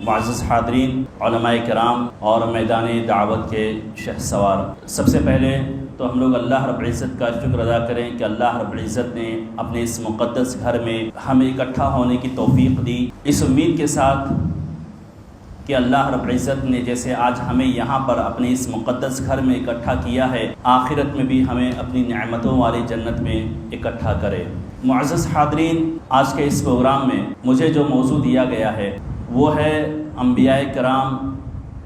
معزز حاضرین، علماء کرام اور میدان دعوت کے شہسوار، سب سے پہلے تو ہم لوگ اللہ رب العزت کا شکر ادا کریں کہ اللہ رب العزت نے اپنے اس مقدس گھر میں ہمیں اکٹھا ہونے کی توفیق دی، اس امید کے ساتھ کہ اللہ رب العزت نے جیسے آج ہمیں یہاں پر اپنے اس مقدس گھر میں اکٹھا کیا ہے، آخرت میں بھی ہمیں اپنی نعمتوں والی جنت میں اکٹھا کرے۔ معزز حاضرین، آج کے اس پروگرام میں مجھے جو موضوع دیا گیا ہے وہ ہے انبیاء کرام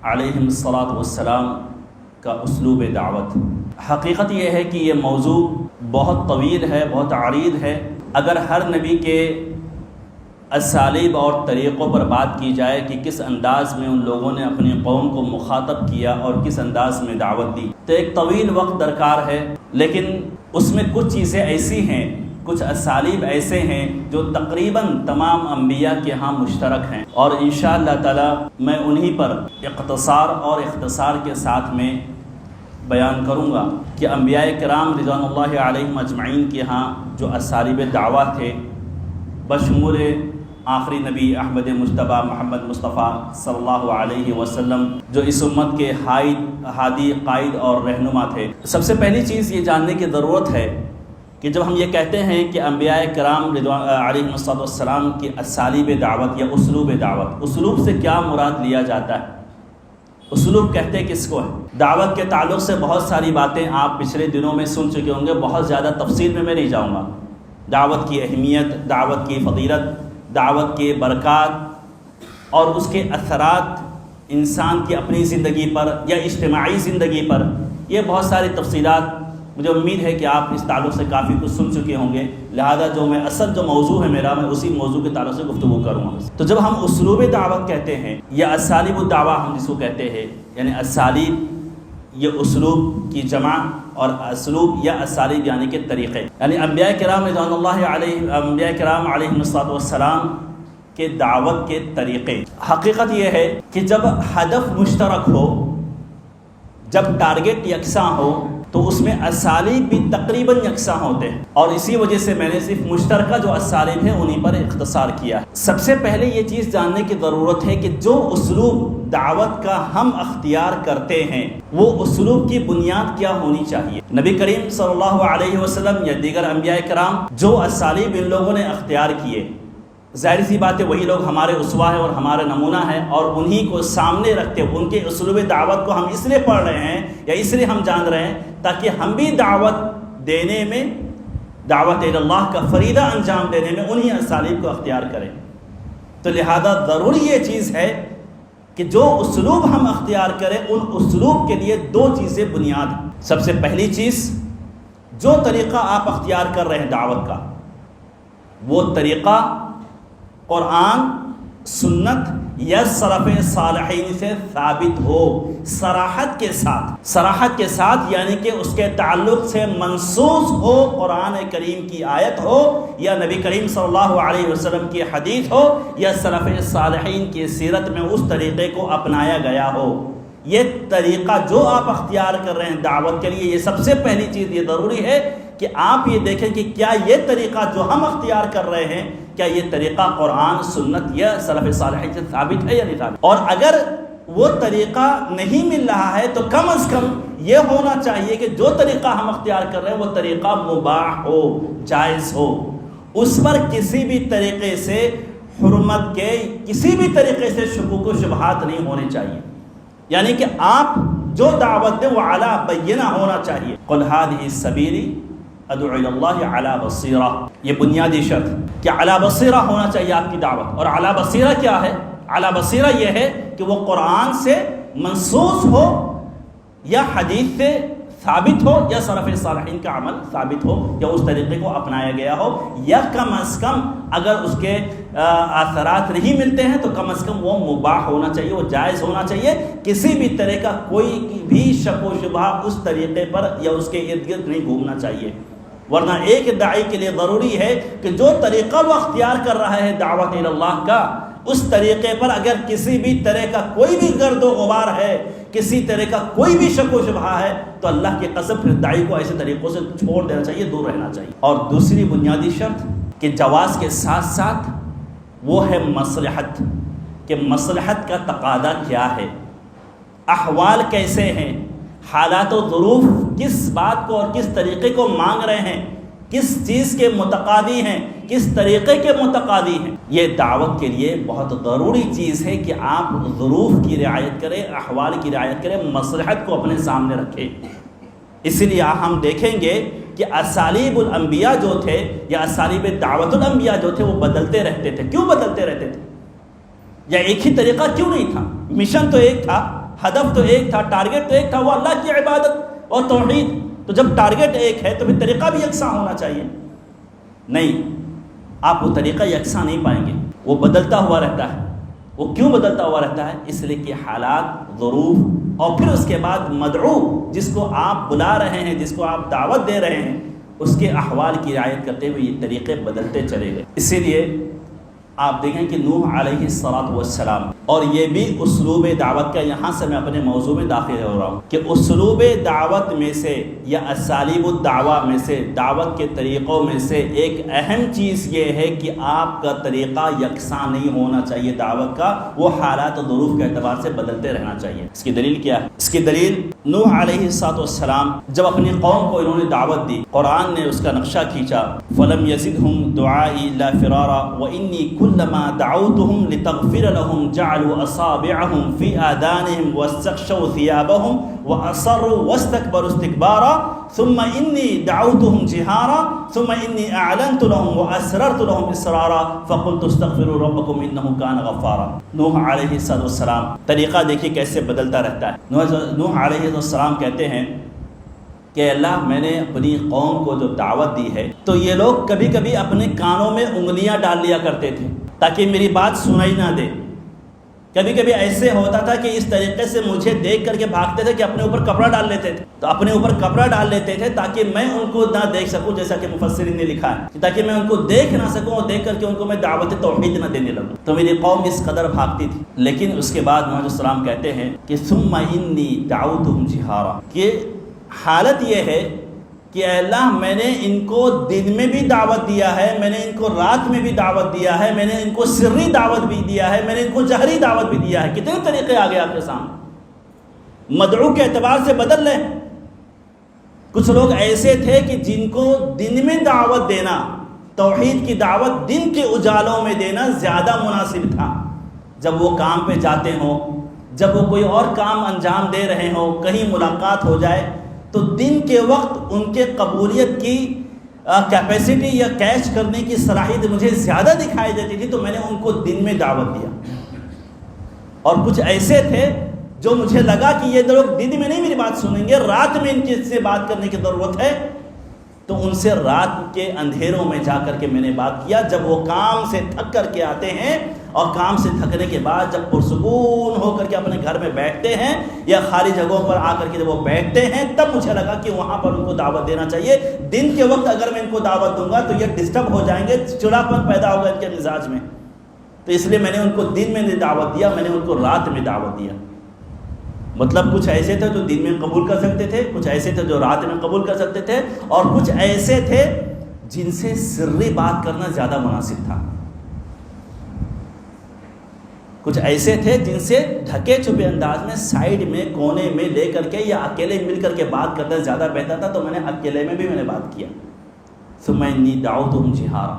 علیہم الصلاۃ والسلام کا اسلوب دعوت۔ حقیقت یہ ہے کہ یہ موضوع بہت طویل ہے، بہت عریض ہے۔ اگر ہر نبی کے اسالیب اور طریقوں پر بات کی جائے کہ کس انداز میں ان لوگوں نے اپنی قوم کو مخاطب کیا اور کس انداز میں دعوت دی، تو ایک طویل وقت درکار ہے، لیکن اس میں کچھ چیزیں ایسی ہیں، کچھ اسالیب ایسے ہیں جو تقریباً تمام انبیاء کے ہاں مشترک ہیں، اور انشاءاللہ تعالی میں انہی پر اختصار اور اختصار کے ساتھ میں بیان کروں گا کہ انبیاء کرام رضوان اللہ علیہم اجمعین کے ہاں جو اسالیب دعوت تھے، بشمول آخری نبی احمد مجتبیٰ محمد مصطفیٰ صلی اللہ علیہ وسلم، جو اس امت کے ہادی قائد اور رہنما تھے۔ سب سے پہلی چیز یہ جاننے کی ضرورت ہے کہ جب ہم یہ کہتے ہیں کہ انبیاء کرام علیہم السلام کی اسالیب دعوت یا اسلوب دعوت، اسلوب سے کیا مراد لیا جاتا ہے؟ اسلوب کہتے کس کو ہے؟ دعوت کے تعلق سے بہت ساری باتیں آپ پچھلے دنوں میں سن چکے ہوں گے، بہت زیادہ تفصیل میں نہیں جاؤں گا۔ دعوت کی اہمیت، دعوت کی فضیلت، دعوت کے برکات اور اس کے اثرات انسان کی اپنی زندگی پر یا اجتماعی زندگی پر، یہ بہت ساری تفصیلات مجھے امید ہے کہ آپ اس تعلق سے کافی کچھ سن چکے ہوں گے، لہذا جو موضوع ہے میرا، میں اسی موضوع کے تعلق سے گفتگو کروں گا۔ تو جب ہم اسلوب دعوت کہتے ہیں یا اسالیب الدعوہ ہم جس کو کہتے ہیں، یعنی اسالیب یہ اسلوب کی جمع اور اسلوب یا اسالیب یعنی کہ طریقے، یعنی انبیاء کرام رضوان اللہ علیہم السلام کے دعوت کے طریقے۔ حقیقت یہ ہے کہ جب ہدف مشترک ہو، جب ٹارگٹ یکساں ہو، تو اس میں اسالیب بھی تقریباً یکساں ہوتے ہیں، اور اسی وجہ سے میں نے صرف مشترکہ جو اسالیب ہیں انہی پر اختصار کیا ہے۔ سب سے پہلے یہ چیز جاننے کی ضرورت ہے کہ جو اسلوب دعوت کا ہم اختیار کرتے ہیں وہ اسلوب کی بنیاد کیا ہونی چاہیے۔ نبی کریم صلی اللہ علیہ وسلم یا دیگر انبیاء کرام جو اسالیب ان لوگوں نے اختیار کیے، ظاہر سی بات ہے وہی لوگ ہمارے اسوہ ہیں اور ہمارے نمونہ ہیں، اور انہی کو سامنے رکھتے ان کے اسلوب دعوت کو ہم اس لیے پڑھ رہے ہیں یا اس لیے ہم جان رہے ہیں تاکہ ہم بھی دعوت دینے میں، دعوت اللہ کا فریضہ انجام دینے میں انہی اسالیب کو اختیار کریں۔ تو لہذا ضروری یہ چیز ہے کہ جو اسلوب ہم اختیار کریں ان اسلوب کے لیے دو چیزیں بنیاد ہیں۔ سب سے پہلی چیز، جو طریقہ آپ اختیار کر رہے ہیں دعوت کا، وہ طریقہ قرآن، سنت یا سلف صالحین سے ثابت ہو، صراحت کے ساتھ یعنی کہ اس کے تعلق سے منصوص ہو، قرآن کریم کی آیت ہو یا نبی کریم صلی اللہ علیہ وسلم کی حدیث ہو یا سلف صالحین کی سیرت میں اس طریقے کو اپنایا گیا ہو۔ یہ طریقہ جو آپ اختیار کر رہے ہیں دعوت کے لیے، یہ سب سے پہلی چیز یہ ضروری ہے کہ آپ یہ دیکھیں کہ کیا یہ طریقہ جو ہم اختیار کر رہے ہیں، کیا یہ طریقہ قرآن، سنت یا سلف صالحین سے ثابت ہے یا نہیں ثابت۔ اور اگر وہ طریقہ نہیں مل رہا ہے تو کم از کم یہ ہونا چاہیے کہ جو طریقہ ہم اختیار کر رہے ہیں وہ طریقہ مباح ہو، جائز ہو، اس پر کسی بھی طریقے سے حرمت کے، کسی بھی طریقے سے شکوک و شبہات نہیں ہونے چاہیے، یعنی کہ آپ جو دعوت دیں وہ علی بینہ ہونا چاہیے۔ قل ھذہ سبیلی ادعو الی اللہ علی بصیرہ، یہ بنیادی شرط کہ علی بصیرہ ہونا چاہیے آپ کی دعوت۔ اور علی بصیرہ کیا ہے؟ علی بصیرہ یہ ہے کہ وہ قرآن سے منصوص ہو یا حدیث سے ثابت ہو یا سلف صالحین کا عمل ثابت ہو یا اس طریقے کو اپنایا گیا ہو، یا کم از کم اگر اس کے اثرات نہیں ملتے ہیں تو کم از کم وہ مباح ہونا چاہیے، وہ جائز ہونا چاہیے، کسی بھی طرح کا کوئی بھی شک و شبہ اس طریقے پر یا اس کے ارد گرد نہیں گھومنا چاہیے۔ ورنہ ایک داعی کے لیے ضروری ہے کہ جو طریقہ وہ اختیار کر رہا ہے دعوت اللہ کا، اس طریقے پر اگر کسی بھی طرح کا کوئی بھی گرد و غبار ہے، کسی طرح کا کوئی بھی شک و شبہ ہے، تو اللہ کی قسم پھر داعی کو ایسے طریقوں سے چھوڑ دینا چاہیے، دور رہنا چاہیے۔ اور دوسری بنیادی شرط کہ جواز کے ساتھ ساتھ وہ ہے مصلحت، کہ مصلحت کا تقاضا کیا ہے، احوال کیسے ہیں، حالات و ظروف کس بات کو اور کس طریقے کو مانگ رہے ہیں، کس چیز کے متقاضی ہیں، کس طریقے کے متقاضی ہیں۔ یہ دعوت کے لیے بہت ضروری چیز ہے کہ آپ ظروف کی رعایت کریں، احوال کی رعایت کریں، مصلحت کو اپنے سامنے رکھیں۔ اس لیے ہم دیکھیں گے کہ اسالیب الانبیاء جو تھے یا اسالیب دعوت الانبیاء جو تھے وہ بدلتے رہتے تھے۔ کیوں بدلتے رہتے تھے؟ یا ایک ہی طریقہ کیوں نہیں تھا؟ مشن تو ایک تھا، ہدف تو ایک تھا، ٹارگٹ تو ایک تھا، وہ اللہ کی عبادت اور توحید۔ تو جب ٹارگٹ ایک ہے تو پھر طریقہ بھی یکساں ہونا چاہیے۔ نہیں، آپ وہ طریقہ یکساں نہیں پائیں گے، وہ بدلتا ہوا رہتا ہے۔ وہ کیوں بدلتا ہوا رہتا ہے؟ اس لیے کہ حالات، ظروف اور پھر اس کے بعد مدعو جس کو آپ بلا رہے ہیں، جس کو آپ دعوت دے رہے ہیں، اس کے احوال کی رعایت کرتے ہوئے یہ طریقے بدلتے چلے گئے۔ اسی لیے آپ دیکھیں کہ نوح علیہ السلام، اور یہ بھی اسلوب دعوت کا، یہاں سے میں اپنے موضوع میں داخل ہو رہا ہوں کہ اسلوب دعوت میں سے یا اسالیب الدعوہ میں سے، دعوت کے طریقوں میں سے ایک اہم چیز یہ ہے کہ آپ کا طریقہ یکساں نہیں ہونا چاہیے۔ دعوت کا وہ حالات و ظروف کے اعتبار سے بدلتے رہنا چاہیے۔ اس کی دلیل کیا ہے؟ اس کی دلیل نوح علیہ السلام جب اپنی قوم کو انہوں نے دعوت دی، قرآن نے اس کا نقشہ کھینچا، فَلَمْ يَزِدْهُمْ دُعَائِي إِلَّا فِرَارًا وَإِنِّي كُلَّمَا دَعَوْتُهُمْ لِتَغْفِرَ لَهُمْ جَعَلُوا أَصَابِعَهُمْ فِي آذَانِهِمْ وَاسْتَغْشَوْا ثِيَابَهُمْ وَأَصَرُّوا وَاسْتَكْبَرُوا اسْتِكْبَارًا ثُمَّ إِنِّي دَعَوْتُهُمْ جِهَارًا ثُمَّ إِنِّي أَعْلَنْتُ لَهُمْ وَأَسْرَرْتُ لَهُمْ إِسْرَارًا فَقُلْتُ اسْتَغْفِرُوا رَبَّكُمْ إِنَّهُ كَانَ غَفَّارًا۔ نوح علیہ السلام طریقہ دیکھیے کیسے بدلتا رہتا ہے۔ نوح علیہ السلام کہتے ہیں کہ اللہ، میں نے اپنی قوم کو جو دعوت دی ہے تو یہ لوگ کبھی کبھی اپنے کانوں میں انگلیاں ڈال لیا کرتے تھے تاکہ میری بات سنائی نہ دے۔ کبھی کبھی ایسے ہوتا تھا کہ اس طریقے سے مجھے دیکھ کر کے بھاگتے تھے کہ اپنے اوپر کپڑا ڈال لیتے تھے، تو اپنے اوپر کپڑا ڈال لیتے تھے تاکہ میں ان کو نہ دیکھ سکوں، جیسا کہ مفسرین نے لکھا ہے، تاکہ میں ان کو دیکھ نہ سکوں اور دیکھ کر کے ان کو میں دعوت توحید نہ دینے لگوں۔ تو میری قوم اس قدر بھاگتی تھی۔ لیکن اس کے بعد محمد السلام کہتے ہیں کہ ثم انی دعوتہم جہارا، کہ حالت یہ ہے کہ اے اللہ، میں نے ان کو دن میں بھی دعوت دیا ہے، میں نے ان کو رات میں بھی دعوت دیا ہے، میں نے ان کو سری دعوت بھی دیا ہے، میں نے ان کو جہری دعوت بھی دیا ہے۔ کتنے طریقے آگے آپ کے سامنے مدعو کے اعتبار سے بدل لیں۔ کچھ لوگ ایسے تھے کہ جن کو دن میں دعوت دینا، توحید کی دعوت دن کے اجالوں میں دینا زیادہ مناسب تھا۔ جب وہ کام پہ جاتے ہوں، جب وہ کوئی اور کام انجام دے رہے ہوں، کہیں ملاقات ہو جائے، تو دن کے وقت ان کے قبولیت کی کیپیسٹی یا کیچ کرنے کی صلاحیت مجھے زیادہ دکھائی دیتی تھی، تو میں نے ان کو دن میں دعوت دیا۔ اور کچھ ایسے تھے جو مجھے لگا کہ یہ لوگ دن میں نہیں میری بات سنیں گے، رات میں ان کی سے بات کرنے کی ضرورت ہے، تو ان سے رات کے اندھیروں میں جا کر کے میں نے بات کیا۔ جب وہ کام سے تھک کر کے آتے ہیں اور کام سے تھکنے کے بعد جب پرسکون ہو کر کے اپنے گھر میں بیٹھتے ہیں یا خالی جگہوں پر آ کر کے جب وہ بیٹھتے ہیں، تب مجھے لگا کہ وہاں پر ان کو دعوت دینا چاہیے۔ دن کے وقت اگر میں ان کو دعوت دوں گا تو یہ ڈسٹرب ہو جائیں گے، چڑاپن پیدا ہوگا ان کے مزاج میں، تو اس لیے میں نے ان کو دن میں نہیں دعوت دیا، میں نے ان کو رات میں دعوت دیا۔ مطلب کچھ ایسے تھے جو دن میں قبول کر سکتے تھے، کچھ ایسے تھے جو رات میں قبول کر سکتے تھے، اور کچھ ایسے تھے جن سے سری بات کرنا زیادہ مناسب تھا، کچھ ایسے تھے جن سے ڈھکے چھپے انداز میں سائیڈ میں کونے میں لے کر کے یا اکیلے مل کر کے بات کرنا زیادہ بہتر تھا، تو میں نے اکیلے میں بھی بات کیا۔ ثم انی دعوتہم جہارا،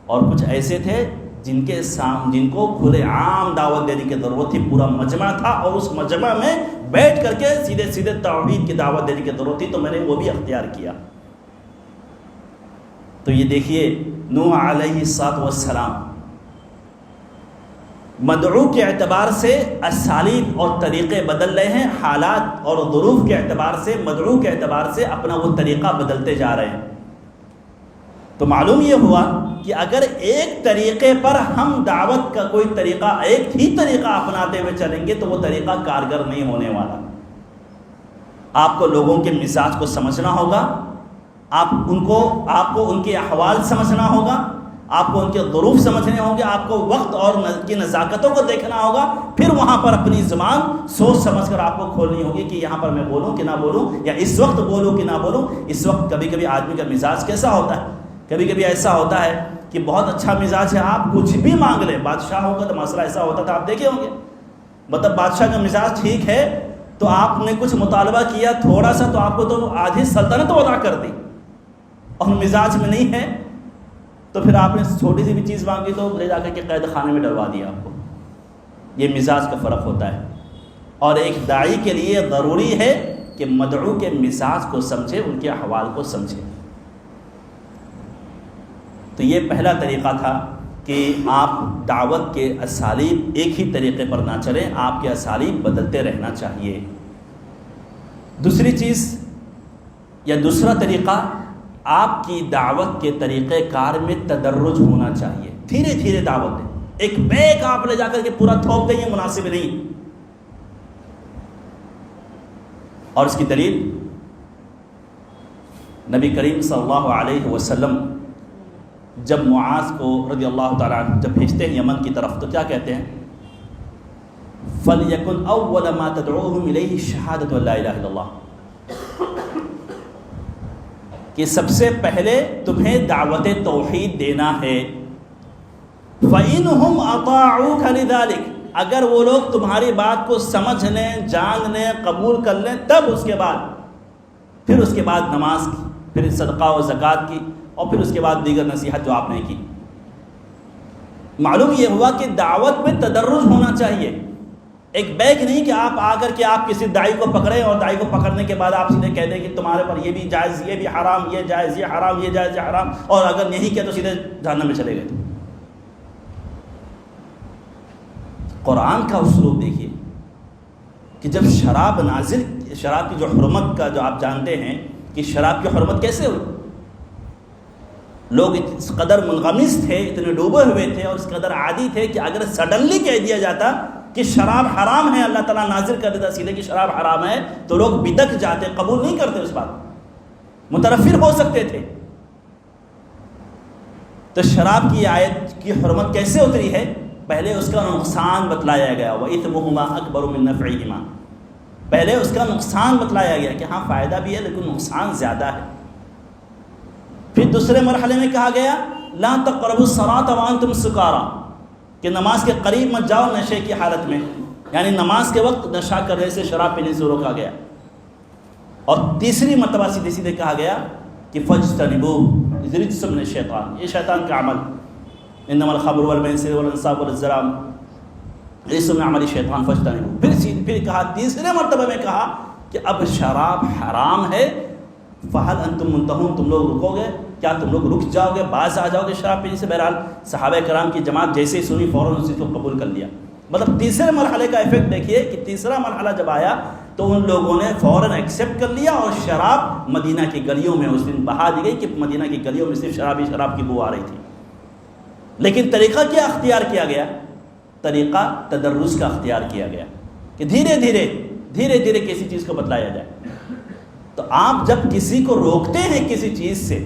اور کچھ ایسے تھے جن کو کھلے عام دعوت دینے کی ضرورت تھی، پورا مجمع تھا اور اس مجمع میں بیٹھ کر کے سیدھے سیدھے توحید کی دعوت دینے کی ضرورت تھی، تو میں نے وہ بھی اختیار کیا۔ تو یہ دیکھیے نوح علیہ السلام مدعو کے اعتبار سے اسالیب اور طریقے بدل رہے ہیں، حالات اور ظروف کے اعتبار سے، مدعو کے اعتبار سے اپنا وہ طریقہ بدلتے جا رہے ہیں۔ تو معلوم یہ ہوا کہ اگر ایک طریقے پر ہم دعوت کا کوئی طریقہ، ایک ہی طریقہ اپناتے ہوئے چلیں گے تو وہ طریقہ کارگر نہیں ہونے والا۔ آپ کو لوگوں کے مزاج کو سمجھنا ہوگا، آپ کو ان کے احوال سمجھنا ہوگا، آپ کو ان کے ظروف سمجھنے ہوں گے، آپ کو وقت اور کی نزاکتوں کو دیکھنا ہوگا، پھر وہاں پر اپنی زبان سوچ سمجھ کر آپ کو کھولنی ہوگی کہ یہاں پر میں بولوں کہ نہ بولوں، یا اس وقت بولوں کہ نہ بولوں۔ اس وقت کبھی کبھی آدمی کا مزاج کیسا ہوتا ہے، کبھی کبھی ایسا ہوتا ہے کہ بہت اچھا مزاج ہے، آپ کچھ بھی مانگ لیں. بادشاہ ہوگا تو مسئلہ ایسا ہوتا تھا، آپ دیکھے ہوں گے. مطلب بادشاہ کا مزاج ٹھیک ہے تو آپ نے کچھ مطالبہ کیا تھوڑا سا تو آپ کو تو آدھی سلطنت ادا کر دی. اور مزاج میں نہیں ہے تو پھر آپ نے چھوٹی سی بھی چیز مانگی تو لے جا کر کے قید خانے میں ڈلوا دیا آپ کو. یہ مزاج کا فرق ہوتا ہے. اور ایک داعی کے لیے ضروری ہے کہ مدعو کے مزاج کو سمجھے، ان کے احوال کو سمجھے. تو یہ پہلا طریقہ تھا کہ آپ دعوت کے اسالیب ایک ہی طریقے پر نہ چلیں، آپ کے اسالیب بدلتے رہنا چاہیے. دوسری چیز یا دوسرا طریقہ، آپ کی دعوت کے طریقہ کار میں تدرج ہونا چاہیے. دھیرے دھیرے دعوت دیں. ایک بیگ آپ لے جا کر کے پورا تھوپ دیں، یہ مناسب نہیں. اور اس کی دلیل نبی کریم صلی اللہ علیہ وسلم جب معاذ کو رضی اللہ تعالیٰ عنہ جب بھیجتے ہیں یمن کی طرف تو کیا کہتے ہیں؟ فَلْيَكُنْ أَوَّلَ مَا تَدْعُوهُمْ إِلَيْهِ شَهَادَةُ لَا إِلَهَ إِلَّا اللَّهُ، کہ سب سے پہلے تمہیں دعوت توحید دینا ہے. فَإِنْهُمْ أَطَاعُوكَ لِذَلِكَ، اگر وہ لوگ تمہاری بات کو سمجھ لیں، جان لیں، قبول کر لیں، تب اس کے بعد نماز کی، پھر صدقہ و زکوٰۃ کی، اور پھر اس کے بعد دیگر نصیحت جو آپ نے کی. معلوم یہ ہوا کہ دعوت میں تدرج ہونا چاہیے. ایک بیگ نہیں کہ آپ آ کر کے آپ کسی داعی کو پکڑیں اور داعی کو پکڑنے کے بعد آپ سیدھے کہہ دیں کہ تمہارے پر یہ بھی جائز، یہ بھی حرام، یہ جائز، یہ حرام، یہ جائز، یہ حرام، اور اگر نہیں کیا تو سیدھے جہنم میں چلے گئے. قرآن کا اسلوب دیکھیے کہ جب شراب نازل، شراب کی جو حرمت کا جو آپ جانتے ہیں کہ شراب کی حرمت کیسے ہوئی، لوگ اس قدر منغمس تھے، اتنے ڈوبے ہوئے تھے اور اس قدر عادی تھے کہ اگر سڈنلی کہہ دیا جاتا کہ شراب حرام ہے، اللہ تعالیٰ نازل کر دیتا سیدھے کہ شراب حرام ہے، تو لوگ بدک جاتے، قبول نہیں کرتے، اس بات متنفر ہو سکتے تھے. تو شراب کی آیت کی حرمت کیسے اتری ہے؟ پہلے اس کا نقصان بتلایا گیا، وَإِثْمُهُمَا أَكْبَرُ مِن نَفْعِهِمَا، پہلے اس کا نقصان بتلایا گیا کہ ہاں فائدہ بھی ہے لیکن نقصان زیادہ ہے. پھر دوسرے مرحلے میں کہا گیا لا تقربوا الصلاة وانتم سکارى، کہ نماز کے قریب مت جاؤ نشے کی حالت میں، یعنی نماز کے وقت نشہ کرنے سے، شراب پینے سے روکا گیا. اور تیسری مرتبہ سیدھے سیدھے کہا گیا کہ فاجتنبوه رجس من الشیطان، یہ شیطان کا عمل، انما الخمر والمیسر والانصاب والازلام رجس من عمل الشیطان فاجتنبوه. پھر کہا تیسرے مرتبہ میں کہا کہ اب شراب حرام ہے، فہل انتم منتہون، تم لوگ رکو گے کیا؟ تم لوگ رک جاؤ گے، باز آ جاؤ گے شراب پینے سے؟ بہرحال صحابہ کرام کی جماعت جیسے ہی سنی فوراً اس کو قبول کر لیا. مطلب تیسرے مرحلے کا ایفیکٹ دیکھیے کہ تیسرا مرحلہ جب آیا تو ان لوگوں نے فوراً ایکسیپٹ کر لیا، اور شراب مدینہ کی گلیوں میں اس دن بہا دی گئی کہ مدینہ کی گلیوں میں صرف شراب کی بو آ رہی تھی. لیکن طریقہ کیا اختیار کیا گیا؟ طریقہ تدرج کا اختیار کیا گیا کہ دھیرے دھیرے کسی چیز کو بتلایا جائے. تو آپ جب کسی کو روکتے ہیں کسی چیز سے،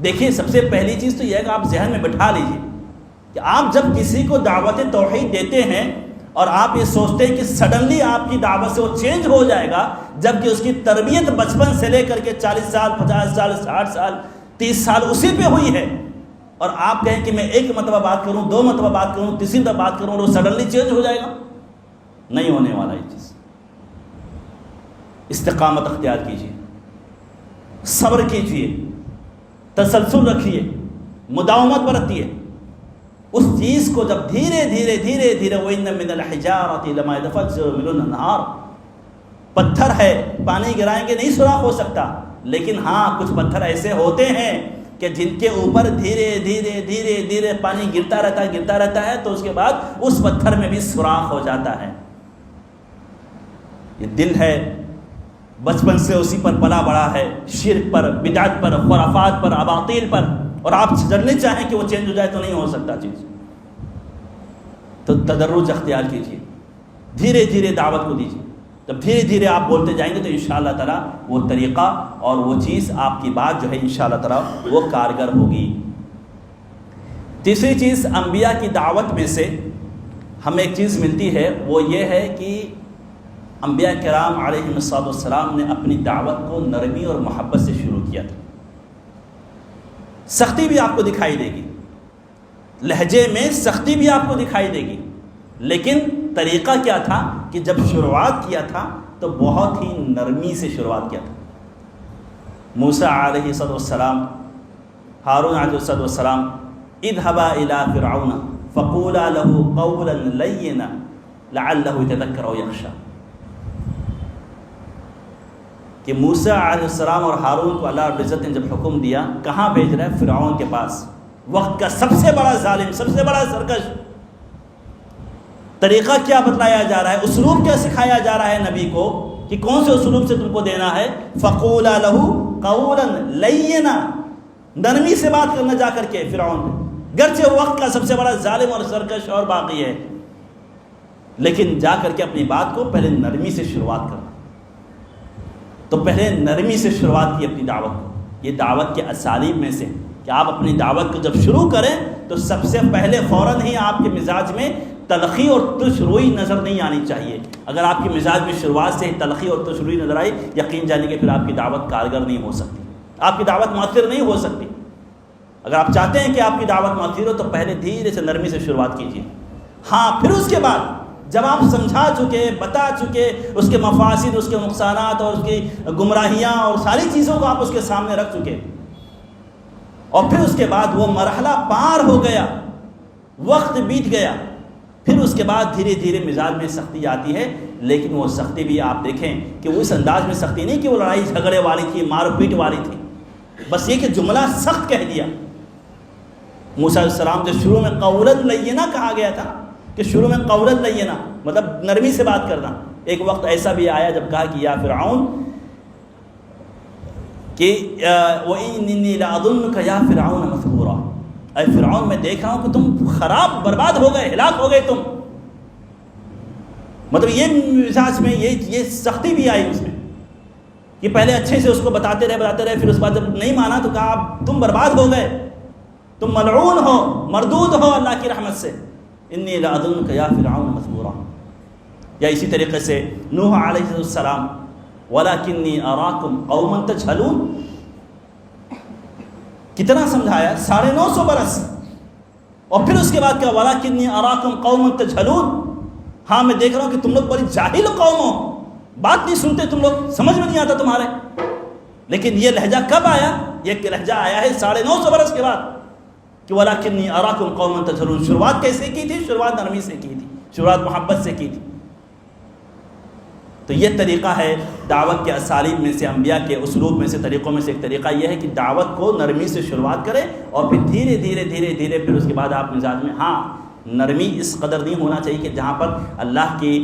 دیکھیے سب سے پہلی چیز تو یہ ہے کہ آپ ذہن میں بٹھا لیجئے کہ آپ جب کسی کو دعوت توحید دیتے ہیں اور آپ یہ سوچتے ہیں کہ سڈنلی آپ کی دعوت سے وہ چینج ہو جائے گا، جبکہ اس کی تربیت بچپن سے لے کر کے 40 سال 50 سال 60 سال 30 سال اسی پہ ہوئی ہے، اور آپ کہیں کہ میں ایک مرتبہ بات کروں، 2 مرتبہ بات کروں، تیسری مرتبہ بات کروں اور وہ سڈنلی چینج ہو جائے گا، نہیں ہونے والا یہ چیز. استقامت اختیار کیجیے، صبر کیجیے، تسلسل رکھیے، مداومت برتیے. اس چیز کو جب دھیرے دھیرے وَإِنَّ مِنَ الْحِجَارَةِ لَمَا يَتَفَجَّرُ مِنْهُ الْأَنْهَارُ، پتھر ہے پانی گرائیں گے نہیں سوراخ ہو سکتا، لیکن ہاں کچھ پتھر ایسے ہوتے ہیں کہ جن کے اوپر دھیرے پانی گرتا رہتا ہے تو اس کے بعد اس پتھر میں بھی سوراخ ہو جاتا ہے. یہ دل ہے، بچپن سے اسی پر پلا بڑا ہے، شرک پر، بدعت پر، خرافات پر، اباطیل پر، اور آپ جلنے چاہیں کہ وہ چینج ہو جائے تو نہیں ہو سکتا چیز. تو تدرج اختیار کیجیے، دھیرے دعوت کو دیجیے. جب دھیرے آپ بولتے جائیں گے تو انشاءاللہ تعالیٰ وہ طریقہ اور وہ چیز آپ کی بات جو ہے انشاءاللہ تعالیٰ وہ کارگر ہوگی. تیسری چیز انبیاء کی دعوت میں سے ہمیں ایک چیز ملتی ہے، وہ یہ ہے کہ انبیاء کرام علیہ السلام نے اپنی دعوت کو نرمی اور محبت سے شروع کیا تھا. سختی بھی آپ کو دکھائی دے گی، لہجے میں سختی بھی آپ کو دکھائی دے گی، لیکن طریقہ کیا تھا کہ جب شروعات کیا تھا تو بہت ہی نرمی سے شروعات کیا تھا۔ موسیٰ علیہ السلام، ہارون علیہ السلام، اذهبا الى فرعون فقولا له قولا لینا لعلہ یتذکر او یخشی، کہ موسیٰ علیہ السلام اور ہارون کو اللہ رب العزت نے جب حکم دیا، کہاں بھیج رہا ہے؟ فرعون کے پاس، وقت کا سب سے بڑا ظالم، سب سے بڑا سرکش۔ طریقہ کیا بتلایا جا رہا ہے، اسلوب کیا سکھایا جا رہا ہے نبی کو کہ کون سے اسلوب سے تم کو دینا ہے؟ فقولا له قولا لینا، نرمی سے بات کرنا جا کر کے فرعون پہ، گرچہ وقت کا سب سے بڑا ظالم اور سرکش اور باقی ہے، لیکن جا کر کے اپنی بات کو پہلے نرمی سے شروعات کرنا۔ تو پہلے نرمی سے شروعات کی اپنی دعوت کو۔ یہ دعوت کے اسالیب میں سے کہ آپ اپنی دعوت کو جب شروع کریں تو سب سے پہلے فوراً ہی آپ کے مزاج میں تلخی اور ترش روئی نظر نہیں آنی چاہیے۔ اگر آپ کے مزاج میں شروعات سے ہی تلخی اور ترش روئی نظر آئی، یقین جانیے کہ پھر آپ کی دعوت کارگر نہیں ہو سکتی، آپ کی دعوت مؤثر نہیں ہو سکتی۔ اگر آپ چاہتے ہیں کہ آپ کی دعوت مؤثر ہو تو پہلے دھیرے سے نرمی سے شروعات کیجیے۔ ہاں، پھر اس کے بعد جب آپ سمجھا چکے، بتا چکے اس کے مفاسد، اس کے نقصانات اور اس کی گمراہیاں اور ساری چیزوں کو آپ اس کے سامنے رکھ چکے، اور پھر اس کے بعد وہ مرحلہ پار ہو گیا، وقت بیت گیا، پھر اس کے بعد دھیرے دھیرے مزاج میں سختی آتی ہے، لیکن وہ سختی بھی آپ دیکھیں کہ وہ اس انداز میں سختی نہیں کہ وہ لڑائی جھگڑے والی تھی، مار پیٹ والی تھی، بس یہ کہ جملہ سخت کہہ دیا۔ موسیٰ علیہ السلام جو شروع میں قولا لینا کہا گیا تھا کہ شروع میں قولا لینا مطلب نرمی سے بات کرنا، ایک وقت ایسا بھی آیا جب کہا کہ یا فرعون کہ وَإِنِّي لَأَظُنُّكَ يَا فِرْعَوْنَ مَثْبُورًا، اے فرعون میں دیکھ رہا ہوں کہ تم خراب برباد ہو گئے، ہلاک ہو گئے تم۔ مطلب یہ مزاج میں یہ سختی بھی آئی اس میں کہ پہلے اچھے سے اس کو بتاتے رہے، پھر اس بعد جب نہیں مانا تو کہا تم برباد ہو گئے، تم ملعون ہو، مردود ہو اللہ کی رحمت سے۔ انی لأظنک یا فرعون مثبورا۔ یا اسی طریقے سے نوح علیہ السلام، ولکنی اراکم قوما تجہلون، کتنا سمجھایا، 950 برس، اور پھر اس کے بعد کیا، ولکنی اراکم قوما تجہلون، ہاں میں دیکھ رہا ہوں کہ تم لوگ بڑی جاہل قوم ہو، بات نہیں سنتے تم لوگ، سمجھ میں نہیں آتا تمہارے۔ لیکن یہ لہجہ کب آیا؟ یہ لہجہ آیا ہے 950 برس کے بعد کہ وَلَكِنِّي أَرَاكُمْ قَوْمًا تَجْهَلُونَ۔ شروعات کیسے کی تھی؟ شروعات نرمی سے کی تھی، شروعات محبت سے کی تھی۔ تو یہ طریقہ ہے دعوت کے اسالیب میں سے، انبیاء کے اسلوب میں سے، طریقوں میں سے ایک طریقہ یہ ہے کہ دعوت کو نرمی سے شروعات کرے، اور پھر دھیرے دھیرے دھیرے دھیرے پھر اس کے بعد آپ مزاج میں، ہاں نرمی اس قدر نہیں ہونا چاہیے کہ جہاں پر اللہ کی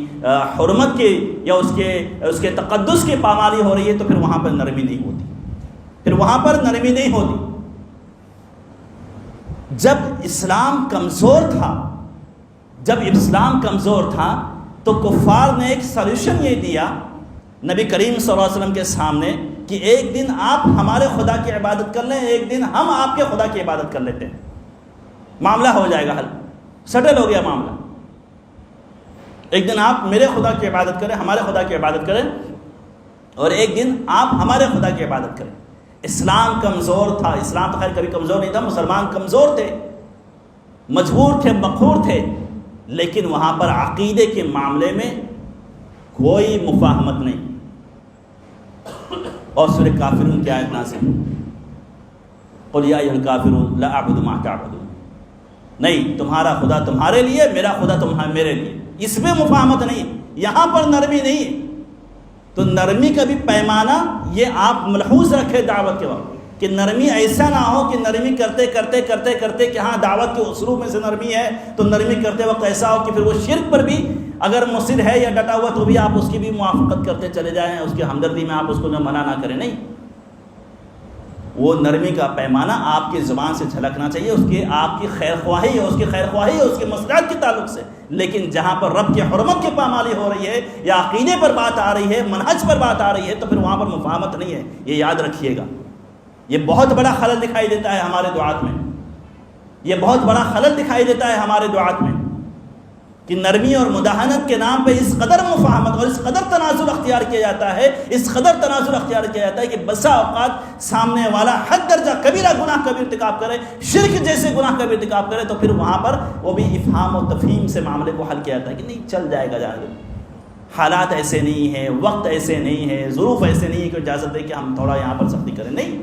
حرمت کے یا اس کے تقدس کی پامالی ہو رہی ہے تو پھر وہاں پر نرمی نہیں ہوتی، پھر وہاں پر نرمی نہیں ہوتی۔ جب اسلام کمزور تھا تو کفار نے ایک سولوشن یہ دیا نبی کریم صلی اللہ علیہ وسلم کے سامنے کہ ایک دن آپ ہمارے خدا کی عبادت کر لیں، ایک دن ہم آپ کے خدا کی عبادت کر لیتے ہیں، معاملہ ہو جائے گا حل، سیٹل ہو گیا معاملہ۔ ایک دن آپ میرے خدا کی عبادت کریں، ہمارے خدا کی عبادت کریں، اور ایک دن آپ ہمارے خدا کی عبادت کریں۔ اسلام کمزور تھا، اسلام تو خیر کبھی کمزور نہیں تھا، مسلمان کمزور تھے، مجبور تھے، مقہور تھے، لیکن وہاں پر عقیدے کے معاملے میں کوئی مفاہمت نہیں۔ اور سورہ کافرون کی آیت نازل، قل یا ایھا الکافرون لا اعبد ما تعبدون، نہیں تمہارا خدا تمہارے لیے، میرا خدا میرے لیے، اس میں مفاہمت نہیں، یہاں پر نرمی نہیں ہے۔ تو نرمی کا بھی پیمانہ یہ آپ ملحوظ رکھیں دعوت کے وقت، کہ نرمی ایسا نہ ہو کہ نرمی کرتے کرتے کرتے کرتے کہ ہاں دعوت کے اسلوب میں سے نرمی ہے تو نرمی کرتے وقت ایسا ہو کہ پھر وہ شرک پر بھی اگر مصر ہے یا ڈٹا ہوا تو بھی آپ اس کی بھی موافقت کرتے چلے جائیں، اس کی ہمدردی میں آپ اس کو منع نہ کریں، نہیں۔ وہ نرمی کا پیمانہ آپ کی زبان سے جھلکنا چاہیے، اس کی آپ کی خیر خواہی ہے، اس کی خیر خواہی ہے اس کے مصلحت کے تعلق سے، لیکن جہاں پر رب کی حرمت کی پامالی ہو رہی ہے یا عقیدے پر بات آ رہی ہے، منہج پر بات آ رہی ہے تو پھر وہاں پر مفاہمت نہیں ہے، یہ یاد رکھیے گا۔ یہ بہت بڑا خلل دکھائی دیتا ہے ہمارے دعات میں، یہ بہت بڑا خلل دکھائی دیتا ہے ہمارے دعات میں کہ نرمی اور مداحنت کے نام پہ اس قدر مفاہمت اور اس قدر تنازل اختیار کیا جاتا ہے، اس قدر تنازل اختیار کیا جاتا ہے کہ بسا اوقات سامنے والا حد درجہ کبیرہ گناہ کا بھی ارتکاب کرے، شرک جیسے گناہ کا بھی ارتکاب کرے، تو پھر وہاں پر وہ بھی افہام و تفہیم سے معاملے کو حل کیا جاتا ہے کہ نہیں چل جائے گا، جانے دو، حالات ایسے نہیں ہیں، وقت ایسے نہیں ہے، ظروف ایسے نہیں ہے کہ اجازت ہے کہ ہم تھوڑا یہاں پر سختی کریں. نہیں،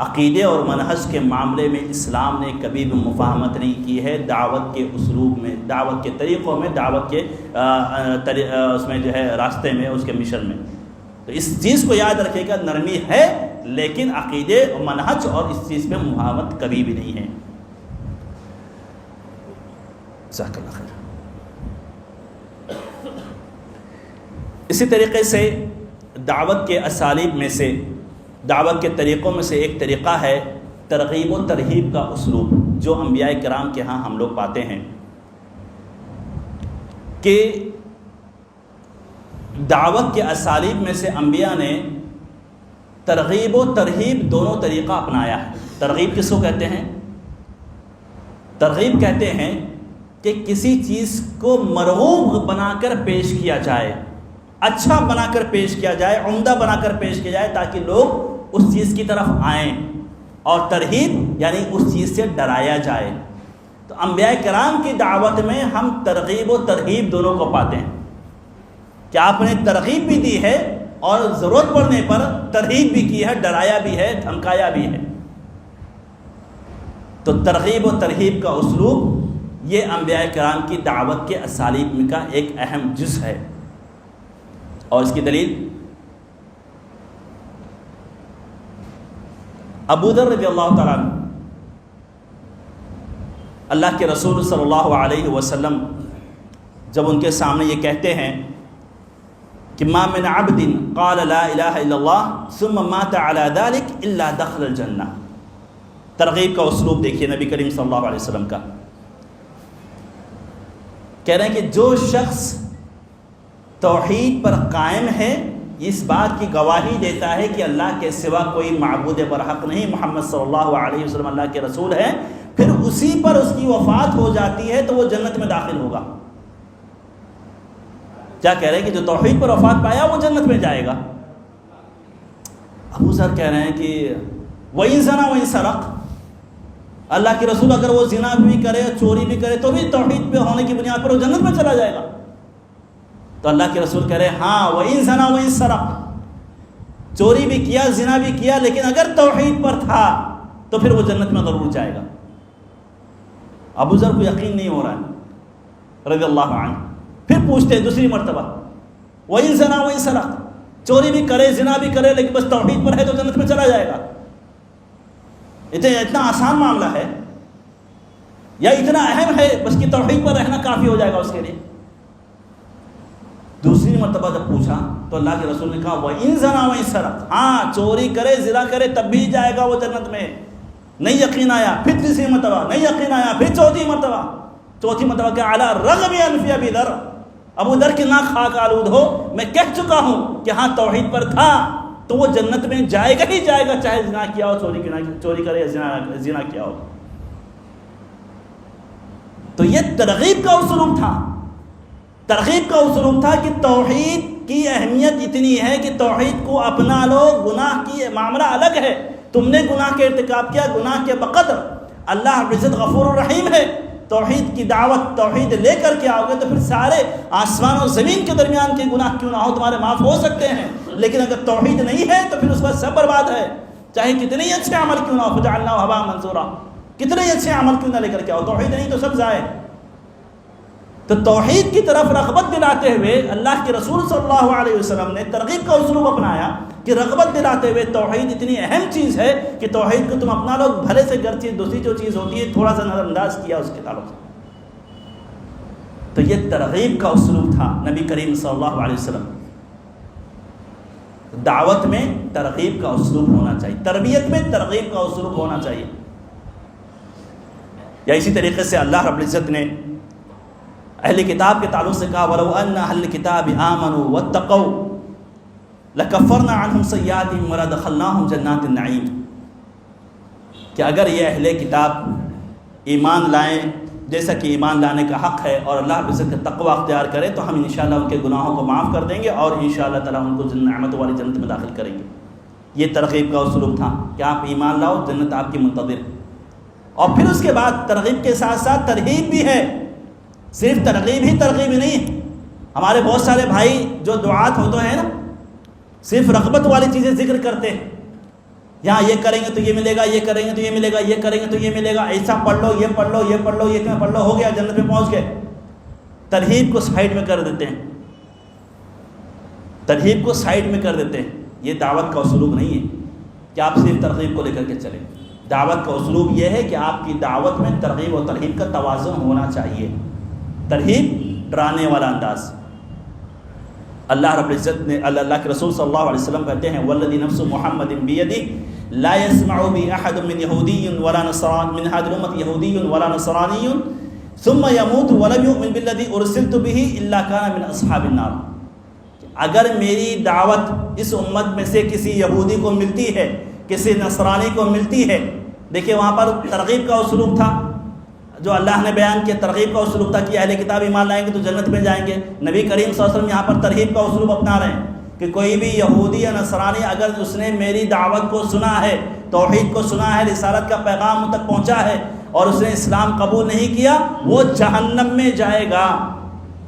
عقیدے اور منہج کے معاملے میں اسلام نے کبھی بھی مفاہمت نہیں کی ہے. دعوت کے اسلوب میں، دعوت کے طریقوں میں، دعوت کے اس میں جو ہے راستے میں، اس کے مشن میں. تو اس چیز کو یاد رکھے گا، نرمی ہے لیکن عقیدے اور منہج اور اس چیز پہ مفاہمت کبھی بھی نہیں ہے. جزاک اللہ خیر. اسی طریقے سے دعوت کے اسالیب میں سے، دعوت کے طریقوں میں سے ایک طریقہ ہے ترغیب و ترہیب کا اسلوب، جو انبیاء کرام کے ہاں ہم لوگ پاتے ہیں کہ دعوت کے اسالیب میں سے انبیاء نے ترغیب و ترہیب دونوں طریقہ اپنایا ہے. ترغیب کس کو کہتے ہیں؟ ترغیب کہتے ہیں کہ کسی چیز کو مرغوب بنا کر پیش کیا جائے، اچھا بنا کر پیش کیا جائے، عمدہ بنا کر پیش کیا جائے تاکہ لوگ اس چیز کی طرف آئیں. اور ترغیب یعنی اس چیز سے ڈرایا جائے. تو انبیاء کرام کی دعوت میں ہم ترغیب و ترہیب دونوں کو پاتے ہیں کہ آپ نے ترغیب بھی دی ہے اور ضرورت پڑنے پر ترہیب بھی کی ہے، ڈرایا بھی ہے، دھمکایا بھی ہے. تو ترغیب و ترہیب کا اسلوب یہ انبیاء کرام کی دعوت کے اسالیب کا ایک اہم جز ہے. اور اس کی دلیل ابو ذر رضی اللہ تعالیٰ عنہ، اللہ کے رسول صلی اللہ علیہ وسلم جب ان کے سامنے یہ کہتے ہیں کہ ما من عبد قال لا الہ الا اللہ ثم مات على ذلك الا دخل الجنہ. ترغیب کا اسلوب دیکھیے نبی کریم صلی اللہ علیہ وسلم کا. کہہ رہے ہیں کہ جو شخص توحید پر قائم ہے، اس بات کی گواہی دیتا ہے کہ اللہ کے سوا کوئی معبود برحق نہیں، محمد صلی اللہ علیہ وسلم اللہ کے رسول ہیں، پھر اسی پر اس کی وفات ہو جاتی ہے تو وہ جنت میں داخل ہوگا. کیا کہہ رہے ہیں کہ جو توحید پر وفات پایا وہ جنت میں جائے گا. ابو ذر کہہ رہے ہیں کہ وَإِن زَنَا وَإِن سَرَقَ، اللہ کے رسول اگر وہ زنا بھی کرے، چوری بھی کرے، تو بھی توحید پہ ہونے کی بنیاد پر وہ جنت میں چلا جائے گا. تو اللہ کے رسول کہہ رہے ہیں ہاں وَإِن زَنَا وَإِن سَرَقَ، چوری بھی کیا، زنا بھی کیا، لیکن اگر توحید پر تھا تو پھر وہ جنت میں ضرور جائے گا. ابو ذر کو یقین نہیں ہو رہا ہے رضی اللہ عنہ. پھر پوچھتے ہیں دوسری مرتبہ وَإِن زَنَا وَإِن سَرَقَ، چوری بھی کرے، زنا بھی کرے، لیکن بس توحید پر ہے تو جنت میں چلا جائے گا. اتنا آسان معاملہ ہے یا اتنا اہم ہے بس کہ توحید پر رہنا کافی ہو جائے گا اس کے لیے؟ دوسری مرتبہ جب پوچھا تو اللہ کے رسول نے کہا وَإِن زَنَا وَإِن سَرَقَ، ہاں چوری کرے، زنا کرے، تب بھی جائے گا وہ جنت میں. نہیں یقین آیا، پھر تیسری مرتبہ نہیں یقین آیا، پھر چوتھی مرتبہ کہ عَلَىٰ رَغْمِ أَنْفِ أَبِي ذَرٍ، ابو ذر کی ناک خاک آلود ہو، میں کہہ چکا ہوں کہ ہاں توحید پر تھا تو وہ جنت میں جائے گا ہی جائے گا، چاہے زنا کیا ہو، چوری کرے یا زنا کیا ہو. تو یہ ترغیب کا اسلوب تھا. ترغیب کا اسلوب تھا کہ توحید کی اہمیت اتنی ہے کہ توحید کو اپنا لو، گناہ کی معاملہ الگ ہے. تم نے گناہ کے ارتکاب کیا، گناہ کے بقدر اللہ رب العزت غفور الرحیم ہے. توحید کی دعوت، توحید لے کر کے آؤ گے تو پھر سارے آسمان اور زمین کے درمیان کے گناہ کیوں نہ ہو تمہارے معاف ہو سکتے ہیں. لیکن اگر توحید نہیں ہے تو پھر اس وقت سب برباد ہے، چاہے کتنے ہی اچھے عمل کیوں نہ ہو. فجعلناه هباء منثورا، کتنے ہی اچھے عمل کیوں نہ لے کر کے آؤ، توحید نہیں تو سب ضائع. تو توحید کی طرف رغبت دلاتے ہوئے اللہ کے رسول صلی اللہ علیہ وسلم نے ترغیب کا اسلوب اپنایا کہ رغبت دلاتے ہوئے توحید اتنی اہم چیز ہے کہ توحید کو تم اپنا لو، بھلے سے گرچہ دوسری جو چیز ہوتی ہے تھوڑا سا نظر انداز کیا اس کے تعلق سے. تو یہ ترغیب کا اسلوب تھا نبی کریم صلی اللہ علیہ وسلم. دعوت میں ترغیب کا اسلوب ہونا چاہیے، تربیت میں ترغیب کا اسلوب ہونا چاہیے. یا اسی طریقے سے اللہ رب العزت نے اہل کتاب کے تعلق سے کہا وَلَوْ أَنَّ أَهْلَ الْكِتَابِ آمَنُوا وَاتَّقَوْا لَكَفَّرْنَا عَنْهُمْ سَيِّئَاتِهِمْ وَلَدَخَلْنَاهُمْ جَنَّاتِ النَّعِيمِ، کہ اگر یہ اہل کتاب ایمان لائیں جیسا کہ ایمان لانے کا حق ہے اور اللہ رب العزت کا تقوی اختیار کرے تو ہم انشاءاللہ ان کے گناہوں کو معاف کر دیں گے اور انشاءاللہ تعالیٰ ان کو نعمت والی جنت میں داخل کریں گے۔ یہ ترغیب کا اسلوب تھا کہ آپ ایمان لاؤ، جنت آپ کی منتظر۔ اور پھر اس کے بعد ترغیب کے ساتھ ساتھ ترغیب بھی ہے، صرف ترغیب ہی ترغیب ہی نہیں ہے۔ ہمارے بہت سارے بھائی جو دعات ہوتے ہیں نا، صرف رغبت والی چیزیں ذکر کرتے ہیں، یہاں یہ کریں گے تو یہ ملے گا، یہ کریں گے تو یہ ملے گا، یہ کریں گے تو یہ ملے گا، ایسا پڑھ لو، یہ پڑھ لو، یہ پڑھ لو، یہ کیوں پڑھ لو، ہو گیا جنت میں پہنچ گئے۔ ترغیب کو سائیڈ میں کر دیتے ہیں، ترغیب کو سائیڈ میں کر دیتے ہیں۔ یہ دعوت کا اسلوب نہیں ہے کہ آپ صرف ترغیب کو لے کر کے چلیں۔ دعوت کا اسلوب یہ ہے کہ آپ کی دعوت میں ترغیب اور ترہیب کا توازن ہونا چاہیے۔ ترغیب ڈرانے والا انداز، اللہ رب العزت نے، اللہ کے رسول صلی اللہ علیہ وسلم کہتے ہیں والذی نفس محمد بیدہ لا يسمع بی احد من یہودی ولا نصرانی من هذه الامة یہودی ولا نصرانی ثم يموت ولم يؤمن بالذی ارسلت به الا كان من اصحاب النار۔ اگر میری دعوت اس امت میں سے کسی یہودی کو ملتی ہے، کسی نصرانی کو ملتی ہے، دیکھیے وہاں پر ترغیب کا اسلوب تھا جو اللہ نے بیان کیا، ترغیب کا اسلوب تھا کہ اہل کتاب ایمان لائیں گے تو جنت میں جائیں گے۔ نبی کریم صلی اللہ علیہ وسلم یہاں پر ترغیب کا اسلوب اپنا رہے ہیں کہ کوئی بھی یہودی یا نصرانی اگر اس نے میری دعوت کو سنا ہے، توحید کو سنا ہے، رسالت کا پیغام ان تک پہنچا ہے اور اس نے اسلام قبول نہیں کیا، وہ جہنم میں جائے گا،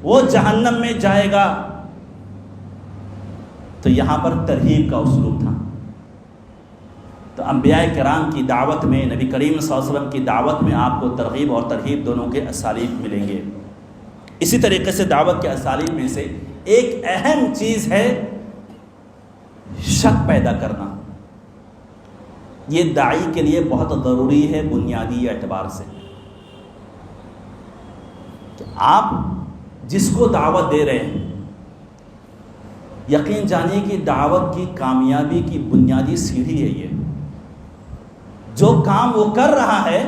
وہ جہنم میں جائے گا۔ تو یہاں پر ترغیب کا اسلوب تھا۔ تو انبیاء کرام کی دعوت میں، نبی کریم صلی اللہ علیہ وسلم کی دعوت میں آپ کو ترغیب اور ترہیب دونوں کے اسالیب ملیں گے۔ اسی طریقے سے دعوت کے اسالیب میں سے ایک اہم چیز ہے شک پیدا کرنا۔ یہ داعی کے لیے بہت ضروری ہے بنیادی اعتبار سے کہ آپ جس کو دعوت دے رہے ہیں، یقین جانیے کہ دعوت کی کامیابی کی بنیادی سیڑھی ہے یہ۔ جو کام وہ کر رہا ہے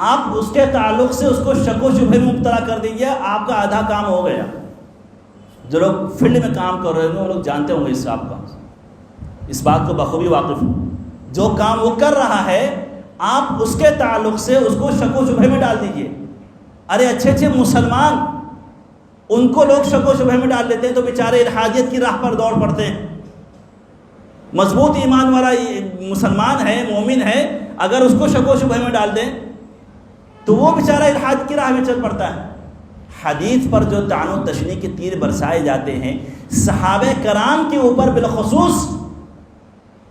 آپ اس کے تعلق سے اس کو شک و شبہے میں مبتلا کر دیجیے، آپ کا آدھا کام ہو گیا۔ جو لوگ فیلڈ میں کام کر رہے ہیں وہ لوگ جانتے ہوں گے اس آپ کا، اس بات کو بخوبی واقف ہوں۔ جو کام وہ کر رہا ہے آپ اس کے تعلق سے اس کو شک و شبہے میں ڈال دیجیے۔ ارے اچھے اچھے مسلمان، ان کو لوگ شک و شبہے میں ڈال دیتے ہیں تو بیچارے الحادیت کی راہ پر دوڑ پڑتے ہیں۔ مضبوط ایمان والا مسلمان ہے، مومن ہے، اگر اس کو شک و شبہے میں ڈال دیں تو وہ بیچارہ الحاد کی راہ میں چل پڑتا ہے۔ حدیث پر جو طعن و تشنیع کے تیر برسائے جاتے ہیں، صحابہ کرام کے اوپر بالخصوص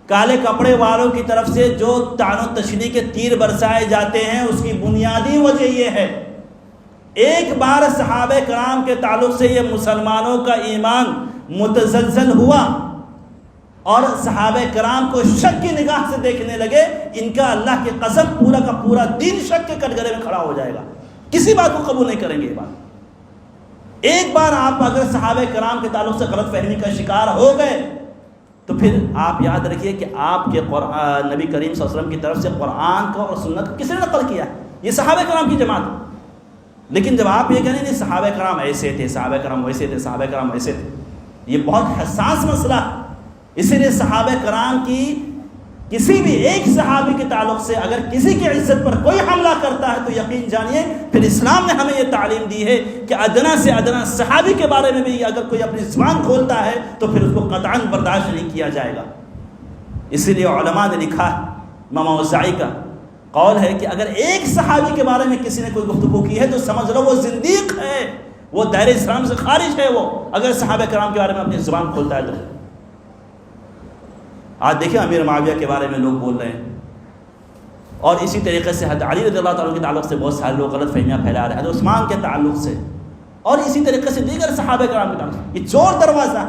کالے کپڑے والوں کی طرف سے جو طعن و تشنیع کے تیر برسائے جاتے ہیں، اس کی بنیادی وجہ یہ ہے، ایک بار صحابہ کرام کے تعلق سے یہ مسلمانوں کا ایمان متزلزل ہوا اور صحابہ کرام کو شک کی نگاہ سے دیکھنے لگے، ان کا اللہ کی قسم پورا کا پورا دین شک کے کٹگرے میں کھڑا ہو جائے گا، کسی بات کو قبول نہیں کریں گے۔ یہ بات ایک بار آپ اگر صحابہ کرام کے تعلق سے غلط فہمی کا شکار ہو گئے تو پھر آپ یاد رکھیے کہ آپ کے قرآن، نبی کریم صلی اللہ علیہ وسلم کی طرف سے قرآن کو اور سنت کو کس نے نقل کیا؟ یہ صحابہ کرام کی جماعت۔ لیکن جب آپ یہ کہیں نہیں صحابہ کرام ایسے تھے، صحابہ کرام ویسے تھے، صحابہ کرام ایسے تھے، یہ بہت حساس مسئلہ۔ اسی لیے صحابہ کرام کی کسی بھی ایک صحابی کے تعلق سے اگر کسی کی عزت پر کوئی حملہ کرتا ہے تو یقین جانیے پھر اسلام نے ہمیں یہ تعلیم دی ہے کہ ادنا سے ادنا صحابی کے بارے میں بھی اگر کوئی اپنی زبان کھولتا ہے تو پھر اس کو قطعاً برداشت نہیں کیا جائے گا۔ اسی لیے علماء نے لکھا ہے، امام اوزاعی کا قول ہے کہ اگر ایک صحابی کے بارے میں کسی نے کوئی گفتگو کی ہے تو سمجھ لو وہ زندیق ہے، وہ دائرہ اسلام سے خارج ہے، وہ اگر صحابہ کرام کے بارے میں اپنی زبان کھولتا ہے تو۔ آج دیکھیں امیر معاویہ کے بارے میں لوگ بول رہے ہیں، اور اسی طریقے سے حضرت علی رضی اللہ تعالیٰ کے تعلق سے بہت سارے لوگ غلط فہمیاں پھیلا رہے ہیں، حضرت عثمان کے تعلق سے، اور اسی طریقے سے دیگر صحابہ کرام کے تعلق سے۔ یہ چور دروازہ،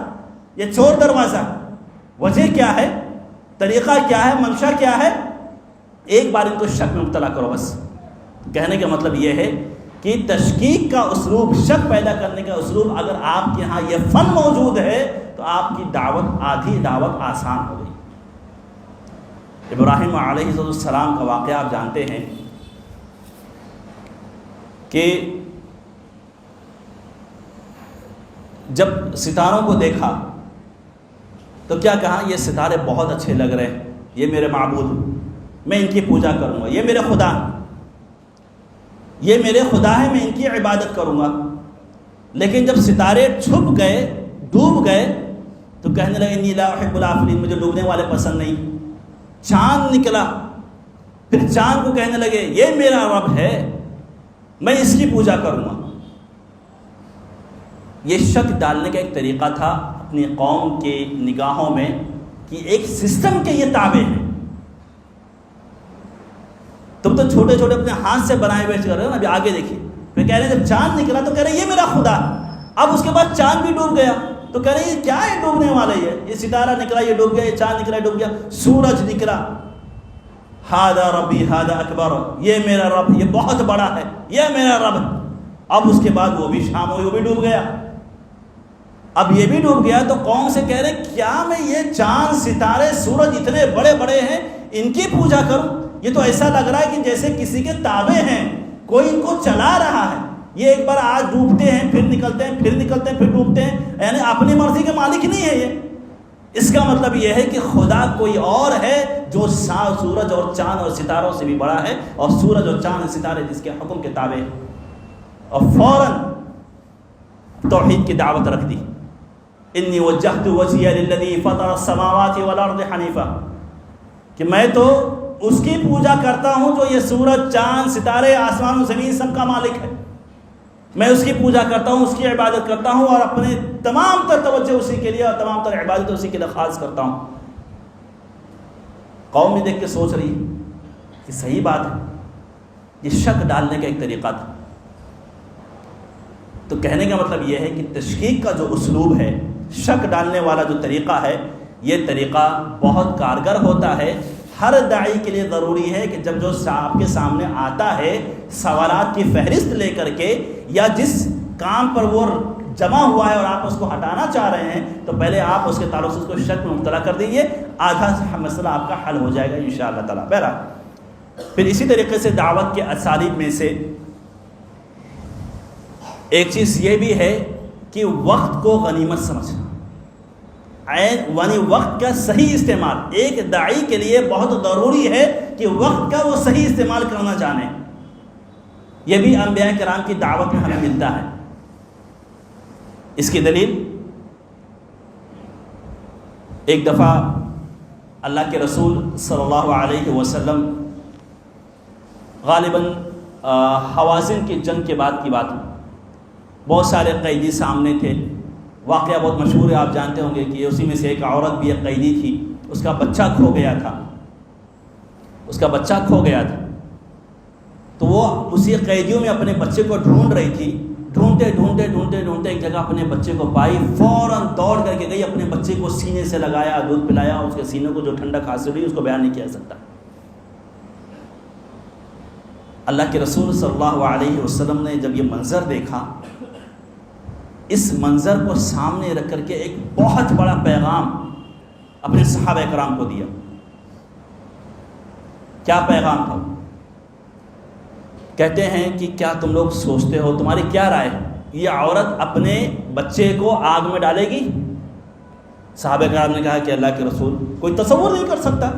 یہ چور دروازہ۔ وجہ کیا ہے، طریقہ کیا ہے، منشا کیا ہے؟ ایک بار ان کو شک میں مبتلا کرو بس۔ کہنے کا مطلب یہ ہے کہ تشکیک کا اسلوب، شک پیدا کرنے کا اسلوب، اگر آپ کے ہاں یہ فن موجود ہے تو آپ کی دعوت، آدھی دعوت آسان ہو گئی۔ ابراہیم علیہ السلام کا واقعہ آپ جانتے ہیں کہ جب ستاروں کو دیکھا تو کیا کہا، یہ ستارے بہت اچھے لگ رہے ہیں، یہ میرے معبود، میں ان کی پوجا کروں گا، یہ میرے خدا۔ یہ میرے خدا ہے، میں ان کی عبادت کروں گا۔ لیکن جب ستارے چھپ گئے، ڈوب گئے، تو کہنے لگے انی لا احب الافلین، مجھے ڈوبنے والے پسند نہیں۔ چاند نکلا، پھر چاند کو کہنے لگے یہ میرا رب ہے، میں اس کی پوجا کروں گا۔ یہ شک ڈالنے کا ایک طریقہ تھا اپنی قوم کے نگاہوں میں کہ ایک سسٹم کے یہ تابع ہیں۔ تم تو چھوٹے چھوٹے اپنے ہاتھ سے بنائے ہوئے کر رہے ہو نا، ابھی آگے دیکھیے، پھر کہہ رہے ہیں جب چاند نکلا تو کہہ رہے ہیں یہ میرا خدا۔ اب اس کے بعد چاند بھی ڈوب گیا تو کہہ رہے ہیں یہ کیا ہے ڈوبنے والا، یہ ستارہ نکلا یہ ڈوب گیا، یہ چاند نکلا یہ ڈوب گیا، سورج نکلا، ہاذا ربی ہاذا اکبر، یہ میرا رب، یہ بہت بڑا ہے، یہ میرا رب۔ اب اس کے بعد وہ بھی شام ہوئی، وہ بھی ڈوب گیا، اب یہ بھی ڈوب گیا۔ تو قوم سے کہہ رہے کیا میں یہ چاند ستارے سورج اتنے بڑے بڑے ہیں ان کی پوجا کروں؟ یہ تو ایسا لگ رہا ہے کہ جیسے کسی کے تابع ہیں، کوئی ان کو چلا رہا ہے۔ یہ ایک بار آج ڈوبتے ہیں پھر نکلتے ہیں، پھر نکلتے ہیں پھر ڈوبتے ہیں، یعنی اپنی مرضی کے مالک نہیں ہے یہ۔ اس کا مطلب یہ ہے کہ خدا کوئی اور ہے جو سورج اور چاند اور ستاروں سے بھی بڑا ہے، اور سورج اور چاند ستارے جس کے حکم کے تابع ہیں۔ اور فوراً توحید کی دعوت رکھ دی، انی وجہت وجہی للذی فطر السماوات والارض حنیفا، کہ میں تو اس کی پوجا کرتا ہوں جو یہ سورج چاند ستارے آسمان و زمین سب کا مالک ہے، میں اس کی پوجا کرتا ہوں، اس کی عبادت کرتا ہوں، اور اپنے تمام تر توجہ اسی کے لیے اور تمام تر عبادت اسی کے لیے خاص کرتا ہوں۔ قوم بھی دیکھ کے سوچ رہی کہ صحیح بات ہے، یہ شک ڈالنے کا ایک طریقہ تھا۔ تو کہنے کا مطلب یہ ہے کہ تشکیک کا جو اسلوب ہے، شک ڈالنے والا جو طریقہ ہے، یہ طریقہ بہت کارگر ہوتا ہے۔ ہر داعی کے لیے ضروری ہے کہ جب جو آپ کے سامنے آتا ہے سوالات کی فہرست لے کر کے، یا جس کام پر وہ جمع ہوا ہے اور آپ اس کو ہٹانا چاہ رہے ہیں، تو پہلے آپ اس کے تعلق سے اس کو شک میں مبتلا کر دیجیے، آدھا مسئلہ آپ کا حل ہو جائے گا انشاءاللہ تعالیٰ۔ بہرحال پھر اسی طریقے سے دعوت کے اسالیب میں سے ایک چیز یہ بھی ہے کہ وقت کو غنیمت سمجھنا، یعنی وقت کا صحیح استعمال ایک داعی کے لیے بہت ضروری ہے کہ وقت کا وہ صحیح استعمال کرنا جانے۔ یہ بھی انبیاء کرام کی دعوت میں ہمیں ملتا ہے۔ اس کی دلیل ایک دفعہ اللہ کے رسول صلی اللہ علیہ وسلم غالباً حوازن کی جنگ کے بعد کی بات، بہت سارے قیدی سامنے تھے، واقعہ بہت مشہور ہے، آپ جانتے ہوں گے کہ اسی میں سے ایک عورت بھی ایک قیدی تھی، اس کا بچہ کھو گیا تھا، تو وہ اسی قیدیوں میں اپنے بچے کو ڈھونڈ رہی تھی، ڈھونڈتے ایک جگہ اپنے بچے کو پائی، فوراً دوڑ کر کے گئی، اپنے بچے کو سینے سے لگایا، دودھ پلایا، اس کے سینے کو جو ٹھنڈک حاصل ہوئی اس کو بیان نہیں کیا سکتا۔ اللہ کے رسول صلی اللہ علیہ وسلم نے جب یہ منظر دیکھا، اس منظر کو سامنے رکھ کر کے ایک بہت بڑا پیغام اپنے صحابہ کرام کو دیا۔ کیا پیغام تھا؟ کہتے ہیں کہ کیا تم لوگ سوچتے ہو، تمہاری کیا رائے ہے، یہ عورت اپنے بچے کو آگ میں ڈالے گی؟ صحابہ کرام نے کہا کہ اللہ کے رسول کوئی تصور نہیں کر سکتا،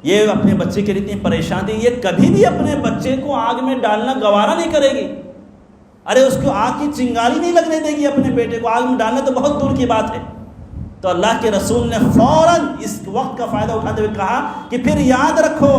یہ اپنے بچے کے لیے اتنی پریشان تھی، یہ کبھی بھی اپنے بچے کو آگ میں ڈالنا گوارا نہیں کرے گی، ارے اس کو آگ کی چنگاری نہیں لگنے دے گی، اپنے بیٹے کو آگ میں ڈالنا تو بہت دور کی بات ہے۔ تو اللہ کے رسول نے فوراً اس وقت کا فائدہ اٹھاتے ہوئے کہا کہ پھر یاد رکھو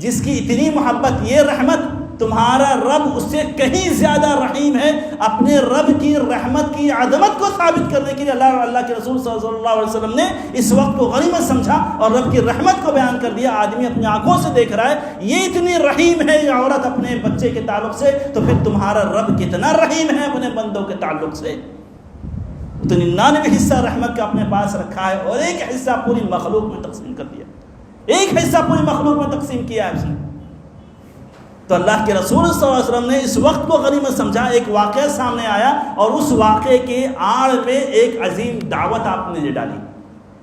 جس کی اتنی محبت، یہ رحمت، تمہارا رب اس سے کہیں زیادہ رحیم ہے۔ اپنے رب کی رحمت کی عظمت کو ثابت کرنے کے لیے اللہ کے رسول صلی اللہ علیہ وسلم نے اس وقت کو غنیمت سمجھا اور رب کی رحمت کو بیان کر دیا۔ آدمی اپنی آنکھوں سے دیکھ رہا ہے یہ اتنی رحیم ہے یہ عورت اپنے بچے کے تعلق سے، تو پھر تمہارا رب کتنا رحیم ہے اپنے بندوں کے تعلق سے۔ تو 99 حصہ رحمت کا اپنے پاس رکھا ہے اور ایک حصہ پوری مخلوق میں تقسیم کر دیا، ایک حصہ پوری مخلوق میں تقسیم کیا ہے اس نے۔ تو اللہ کے رسول صلی اللہ علیہ وسلم نے اس وقت کو غنیمت سمجھا، ایک واقعہ سامنے آیا اور اس واقعے کے آڑ میں ایک عظیم دعوت آپ نے ڈالی،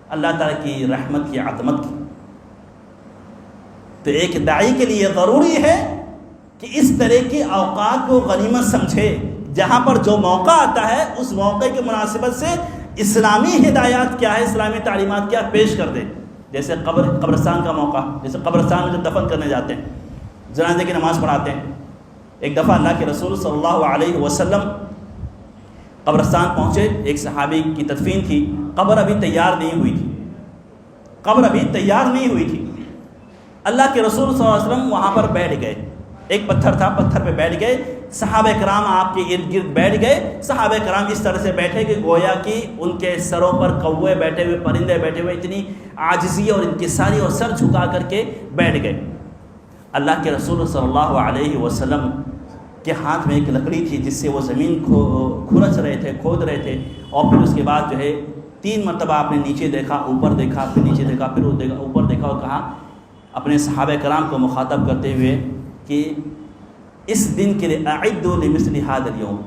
اللہ تعالیٰ کی رحمت کی عظمت کی۔ تو ایک داعی کے لیے ضروری ہے کہ اس طرح کے اوقات کو غنیمت سمجھے، جہاں پر جو موقع آتا ہے اس موقع کی مناسبت سے اسلامی ہدایات کیا ہے، اسلامی تعلیمات کیا پیش کر دے۔ جیسے قبرستان کا موقع، جیسے قبرستان میں جو دفن کرنے جاتے ہیں، جنازے کی نماز پڑھاتے ہیں، ایک دفعہ اللہ کے رسول صلی اللہ علیہ وسلم قبرستان پہنچے، ایک صحابی کی تدفین تھی، قبر ابھی تیار نہیں ہوئی تھی، قبر ابھی تیار نہیں ہوئی تھی۔ اللہ کے رسول صلی اللہ علیہ وسلم وہاں پر بیٹھ گئے، ایک پتھر تھا، پتھر پہ بیٹھ گئے، صحابہ کرام آپ کے ارد گرد بیٹھ گئے۔ صحابہ کرام اس طرح سے بیٹھے کہ گویا کہ ان کے سروں پر کوے بیٹھے ہوئے، پرندے بیٹھے ہوئے، اتنی عاجزی اور انکساری اور سر جھکا کر کے بیٹھ گئے۔ اللہ کے رسول صلی اللہ علیہ وسلم کے ہاتھ میں ایک لکڑی تھی جس سے وہ زمین کھرچ رہے تھے، کھود رہے تھے، اور پھر اس کے بعد جو ہے 3 مرتبہ آپ نے نیچے دیکھا، اوپر دیکھا، پھر نیچے دیکھا، پھر اوپر دیکھا، اور کہا اپنے صحابہ کرام کو مخاطب کرتے ہوئے کہ اس دن کے لیے اعدوا لمثل ھذا اليوم،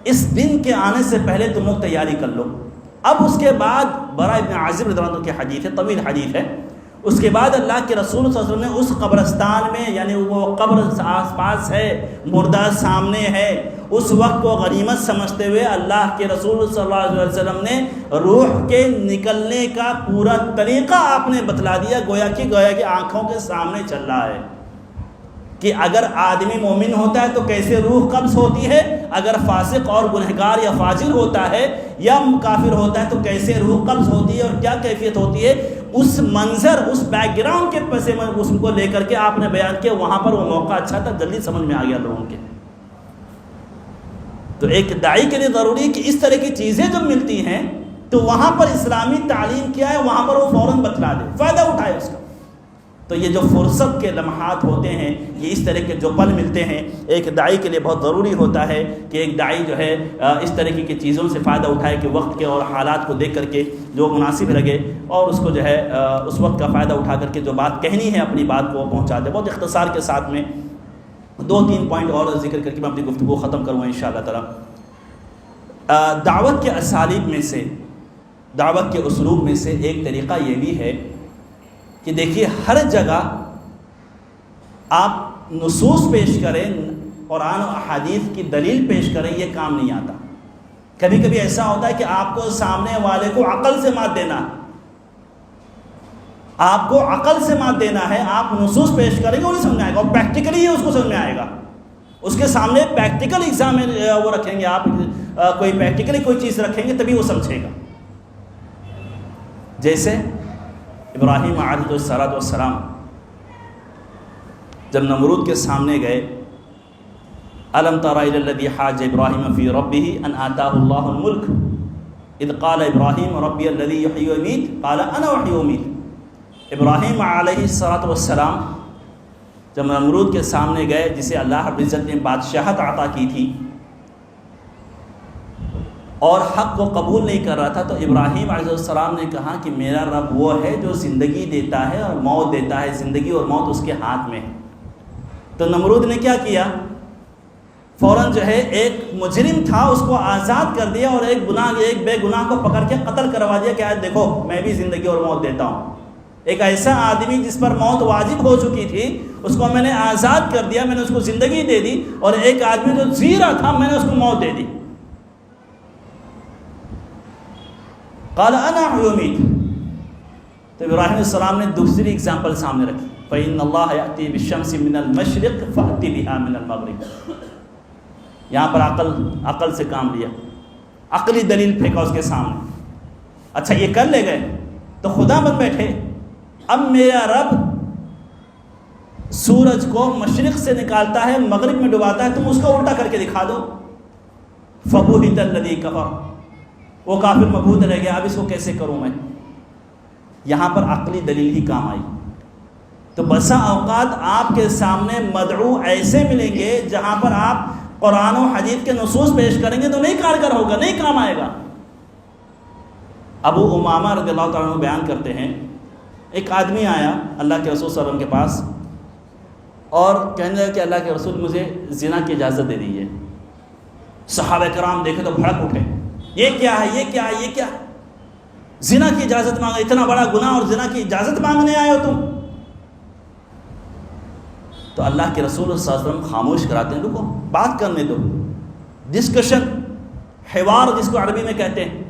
اس دن کے آنے سے پہلے تم لوگ تیاری کر لو۔ اب اس کے بعد برا ابن عازب رضی اللہ عنہ کی حدیث ہے، طویل حدیث ہے، اس کے بعد اللہ کے رسول صلی اللہ علیہ وسلم نے اس قبرستان میں، یعنی وہ قبر آس پاس ہے، مردہ سامنے ہے، اس وقت کو غنیمت سمجھتے ہوئے اللہ کے رسول صلی اللہ علیہ وسلم نے روح کے نکلنے کا پورا طریقہ آپ نے بتلا دیا، گویا کہ آنکھوں کے سامنے چل رہا ہے کہ اگر آدمی مومن ہوتا ہے تو کیسے روح قبض ہوتی ہے، اگر فاسق اور گنہگار یا فاجر ہوتا ہے یا کافر ہوتا ہے تو کیسے روح قبض ہوتی ہے اور کیا کیفیت ہوتی ہے، اس منظر، اس بیک گراؤنڈ کے پس منظر اس کو لے کر کے آپ نے بیان کیا۔ وہاں پر وہ موقع اچھا تھا، جلدی سمجھ میں آ گیا لوگوں کے۔ تو ایک داعی کے لیے ضروری ہے کہ اس طرح کی چیزیں جب ملتی ہیں تو وہاں پر اسلامی تعلیم کیا ہے، وہاں پر وہ فوراً بتلا دے، فائدہ اٹھائے اس کا۔ تو یہ جو فرصت کے لمحات ہوتے ہیں، یہ اس طرح کے جو پل ملتے ہیں، ایک داعی کے لیے بہت ضروری ہوتا ہے کہ ایک داعی جو ہے اس طرح کی چیزوں سے فائدہ اٹھائے کہ وقت کے اور حالات کو دیکھ کر کے جو مناسب لگے اور اس کو جو ہے اس وقت کا فائدہ اٹھا کر کے جو بات کہنی ہے اپنی بات کو پہنچا دے۔ بہت اختصار کے ساتھ میں 2-3 پوائنٹ اور ذکر کر کے میں اپنی گفتگو ختم کروں گا انشاءاللہ تعالی۔ دعوت کے اسالیب میں سے، دعوت کے اسلوب میں سے ایک طریقہ یہ بھی ہے کہ دیکھیے ہر جگہ آپ نصوص پیش کریں، قرآن و احادیث کی دلیل پیش کریں، یہ کام نہیں آتا۔ کبھی کبھی ایسا ہوتا ہے کہ آپ کو سامنے والے کو عقل سے مات دینا ہے، آپ کو عقل سے مات دینا ہے، آپ نصوص پیش کریں گے وہ نہیں سمجھ میں آئے گا، اور پریکٹیکلی ہی اس کو سمجھ میں آئے گا۔ اس کے سامنے پریکٹیکل ایگزام میں وہ رکھیں گے، آپ کوئی پریکٹیکلی کوئی چیز رکھیں گے تبھی وہ سمجھے گا۔ جیسے ابراہیم علیہ السلام جب نمرود کے سامنے گئے، الم تر الی الذی حاج ابراہیم فی ربہ ان آتاہ اللہ الملک اذ قال ابراہیم ربی الذی یحیی ویمیت قال انا احیی ومیت۔ ابراہیم علیہ السلام جب نمرود کے سامنے گئے، جسے اللہ رب العزت نے بادشاہت عطا کی تھی اور حق کو قبول نہیں کر رہا تھا، تو ابراہیم علیہ السلام نے کہا کہ میرا رب وہ ہے جو زندگی دیتا ہے اور موت دیتا ہے، زندگی اور موت اس کے ہاتھ میں ہے۔ تو نمرود نے کیا کیا؟ فوراً جو ہے ایک مجرم تھا اس کو آزاد کر دیا، اور ایک بے گناہ کو پکڑ کے قتل کروا دیا کہ آج دیکھو میں بھی زندگی اور موت دیتا ہوں۔ ایک ایسا آدمی جس پر موت واجب ہو چکی تھی، اس کو میں نے آزاد کر دیا، میں نے اس کو زندگی دے دی، اور ایک آدمی جو جی رہا تھا میں نے اس کو موت دے دی۔ قال انا احیی ومیت۔ تو ابراہیم علیہ السلام نے دوسری اگزامپل سامنے رکھی، فإن اللہ یأتی بالشمس من المشرق فأتی بها من المغرب۔ یہاں پر عقل سے کام لیا، عقلی دلیل پھینکا اس کے سامنے۔ اچھا یہ کر لے گئے تو خدا بن بیٹھے، اب میرا رب سورج کو مشرق سے نکالتا ہے مغرب میں ڈباتا ہے، تم اس کو الٹا کر کے دکھا دو۔ فبہت الذی کفر، وہ کافر مبہوت رہ گیا، اب اس کو کیسے کروں میں؟ یہاں پر عقلی دلیل ہی کام آئی۔ تو بسا اوقات آپ کے سامنے مدعو ایسے ملیں گے جہاں پر آپ قرآن و حدیث کے نصوص پیش کریں گے تو نہیں کارگر ہوگا، نہیں کام آئے گا۔ ابو امامہ رضی اللہ تعالیٰ عنہ بیان کرتے ہیں، ایک آدمی آیا اللہ کے رسول صلی اللہ علیہ وسلم کے پاس اور کہنے لگا کہ اللہ کے رسول مجھے زنا کی اجازت دے دیجیے۔ صحابہ کرام دیکھے تو بھڑک اٹھے، یہ کیا ہے، یہ کیا ہے، یہ کیا ہے؟ زنا کی اجازت مانگا، اتنا بڑا گناہ اور زنا کی اجازت مانگنے آئے ہو تم؟ تو اللہ کے رسول صلی اللہ علیہ وسلم خاموش کراتے ہیں، رکو بات کرنے دو، ڈسکشن، حوار جس کو عربی میں کہتے ہیں،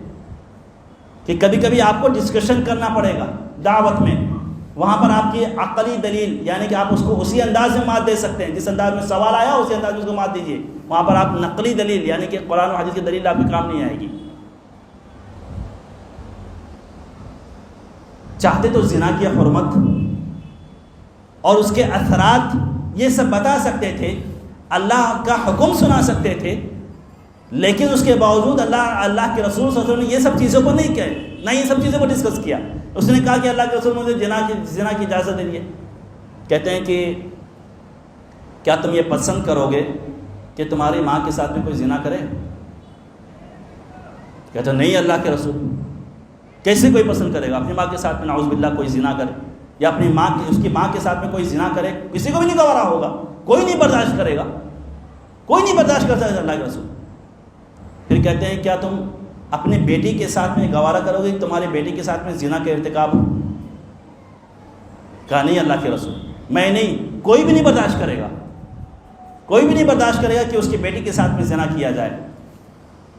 کہ کبھی کبھی آپ کو ڈسکشن کرنا پڑے گا دعوت میں۔ وہاں پر آپ کی عقلی دلیل، یعنی کہ آپ اس کو اسی انداز میں مات دے سکتے ہیں، جس انداز میں سوال آیا اسی انداز میں اس کو مات دیجیے۔ وہاں پر آپ نقلی دلیل، یعنی کہ قرآن و حدیث کی دلیل آپ کے کام نہیں آئے گی۔ چاہتے تو زنا کی حرمت اور اس کے اثرات یہ سب بتا سکتے تھے، اللہ کا حکم سنا سکتے تھے، لیکن اس کے باوجود اللہ کے رسول صلی اللہ علیہ وسلم نے یہ سب چیزوں کو نہیں کہے، نہ یہ سب چیزوں کو ڈسکس کیا۔ اس نے کہا کہ اللہ کے رسول مجھے زنا کی اجازت دے دیے۔ کہتے ہیں کہ کیا تم یہ پسند کرو گے کہ تمہاری ماں کے ساتھ میں کوئی زنا کرے؟ کہتے ہیں نہیں اللہ کے رسول، کیسے کوئی پسند کرے گا اپنی ماں کے ساتھ میں نعوذ باللہ کوئی زنا کرے، یا اپنی ماں اس کی ماں کے ساتھ میں کوئی زنا کرے؟ کسی کو بھی نہیں گوارا ہوگا، کوئی نہیں برداشت کرے گا، کوئی نہیں برداشت کر سکتا اللہ کے رسول۔ پھر کہتے ہیں کیا تم اپنی بیٹی کے ساتھ میں گوارا کرو گے کہ تمہاری بیٹی کے ساتھ میں زنا کا ارتکاب ہو؟ کہا نہیں اللہ کے رسول، میں نہیں، کوئی بھی نہیں برداشت کرے گا، کوئی بھی نہیں برداشت کرے گا کہ اس کی بیٹی کے ساتھ میں زنا کیا جائے۔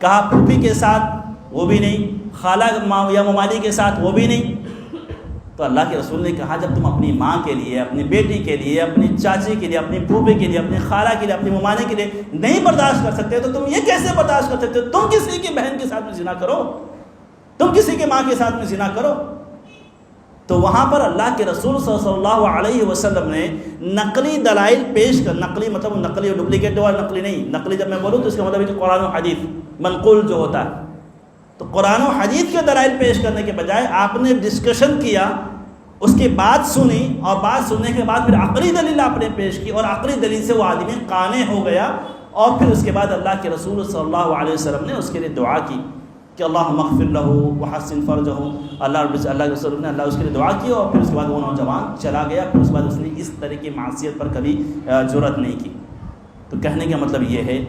کہا پھوپھی کے ساتھ وہ بھی نہیں، خالہ یا ممالی کے ساتھ وہ بھی نہیں۔ تو اللہ کے رسول نے کہا جب تم اپنی ماں کے لیے، اپنی بیٹی کے لیے، اپنی چاچی کے لیے، اپنی پھوپھی کے لیے، اپنی خالہ کے لیے، اپنی ممانے کے لیے نہیں برداشت کر سکتے تو تم یہ کیسے برداشت کر سکتے ہو؟ تم کسی کی بہن کے ساتھ میں زنا کرو، تم کسی کی ماں کے ساتھ میں زنا کرو۔ تو وہاں پر اللہ کے رسول صلی اللہ علیہ وسلم نے نقلی دلائل پیش کر، نقلی مطلب نقلی اور ڈپلیکیٹ اور نقلی نہیں، نقلی جب میں بولوں تو اس کا مطلب ہے کہ قرآن و حدیث منقول جو ہوتا ہے، تو قرآن و حدیث کے دلائل پیش کرنے کے بجائے آپ نے ڈسکشن کیا، اس کی بات سنی، اور بات سننے کے بعد پھر عقلی دلیل آپ نے پیش کی، اور عقلی دلیل سے وہ آدمی قانع ہو گیا، اور پھر اس کے بعد اللہ کے رسول صلی اللہ علیہ وسلم نے اس کے لیے دعا کی کہ اللہم اغفر لہ وحسن فرجہ، اللہ کے رسول نے اس کے لیے دعا کی، اور پھر اس کے بعد وہ نوجوان چلا گیا، پھر اس کے بعد اس نے اس طرح کی معصیت پر کبھی جرأت نہیں کی۔ تو کہنے کا مطلب یہ ہے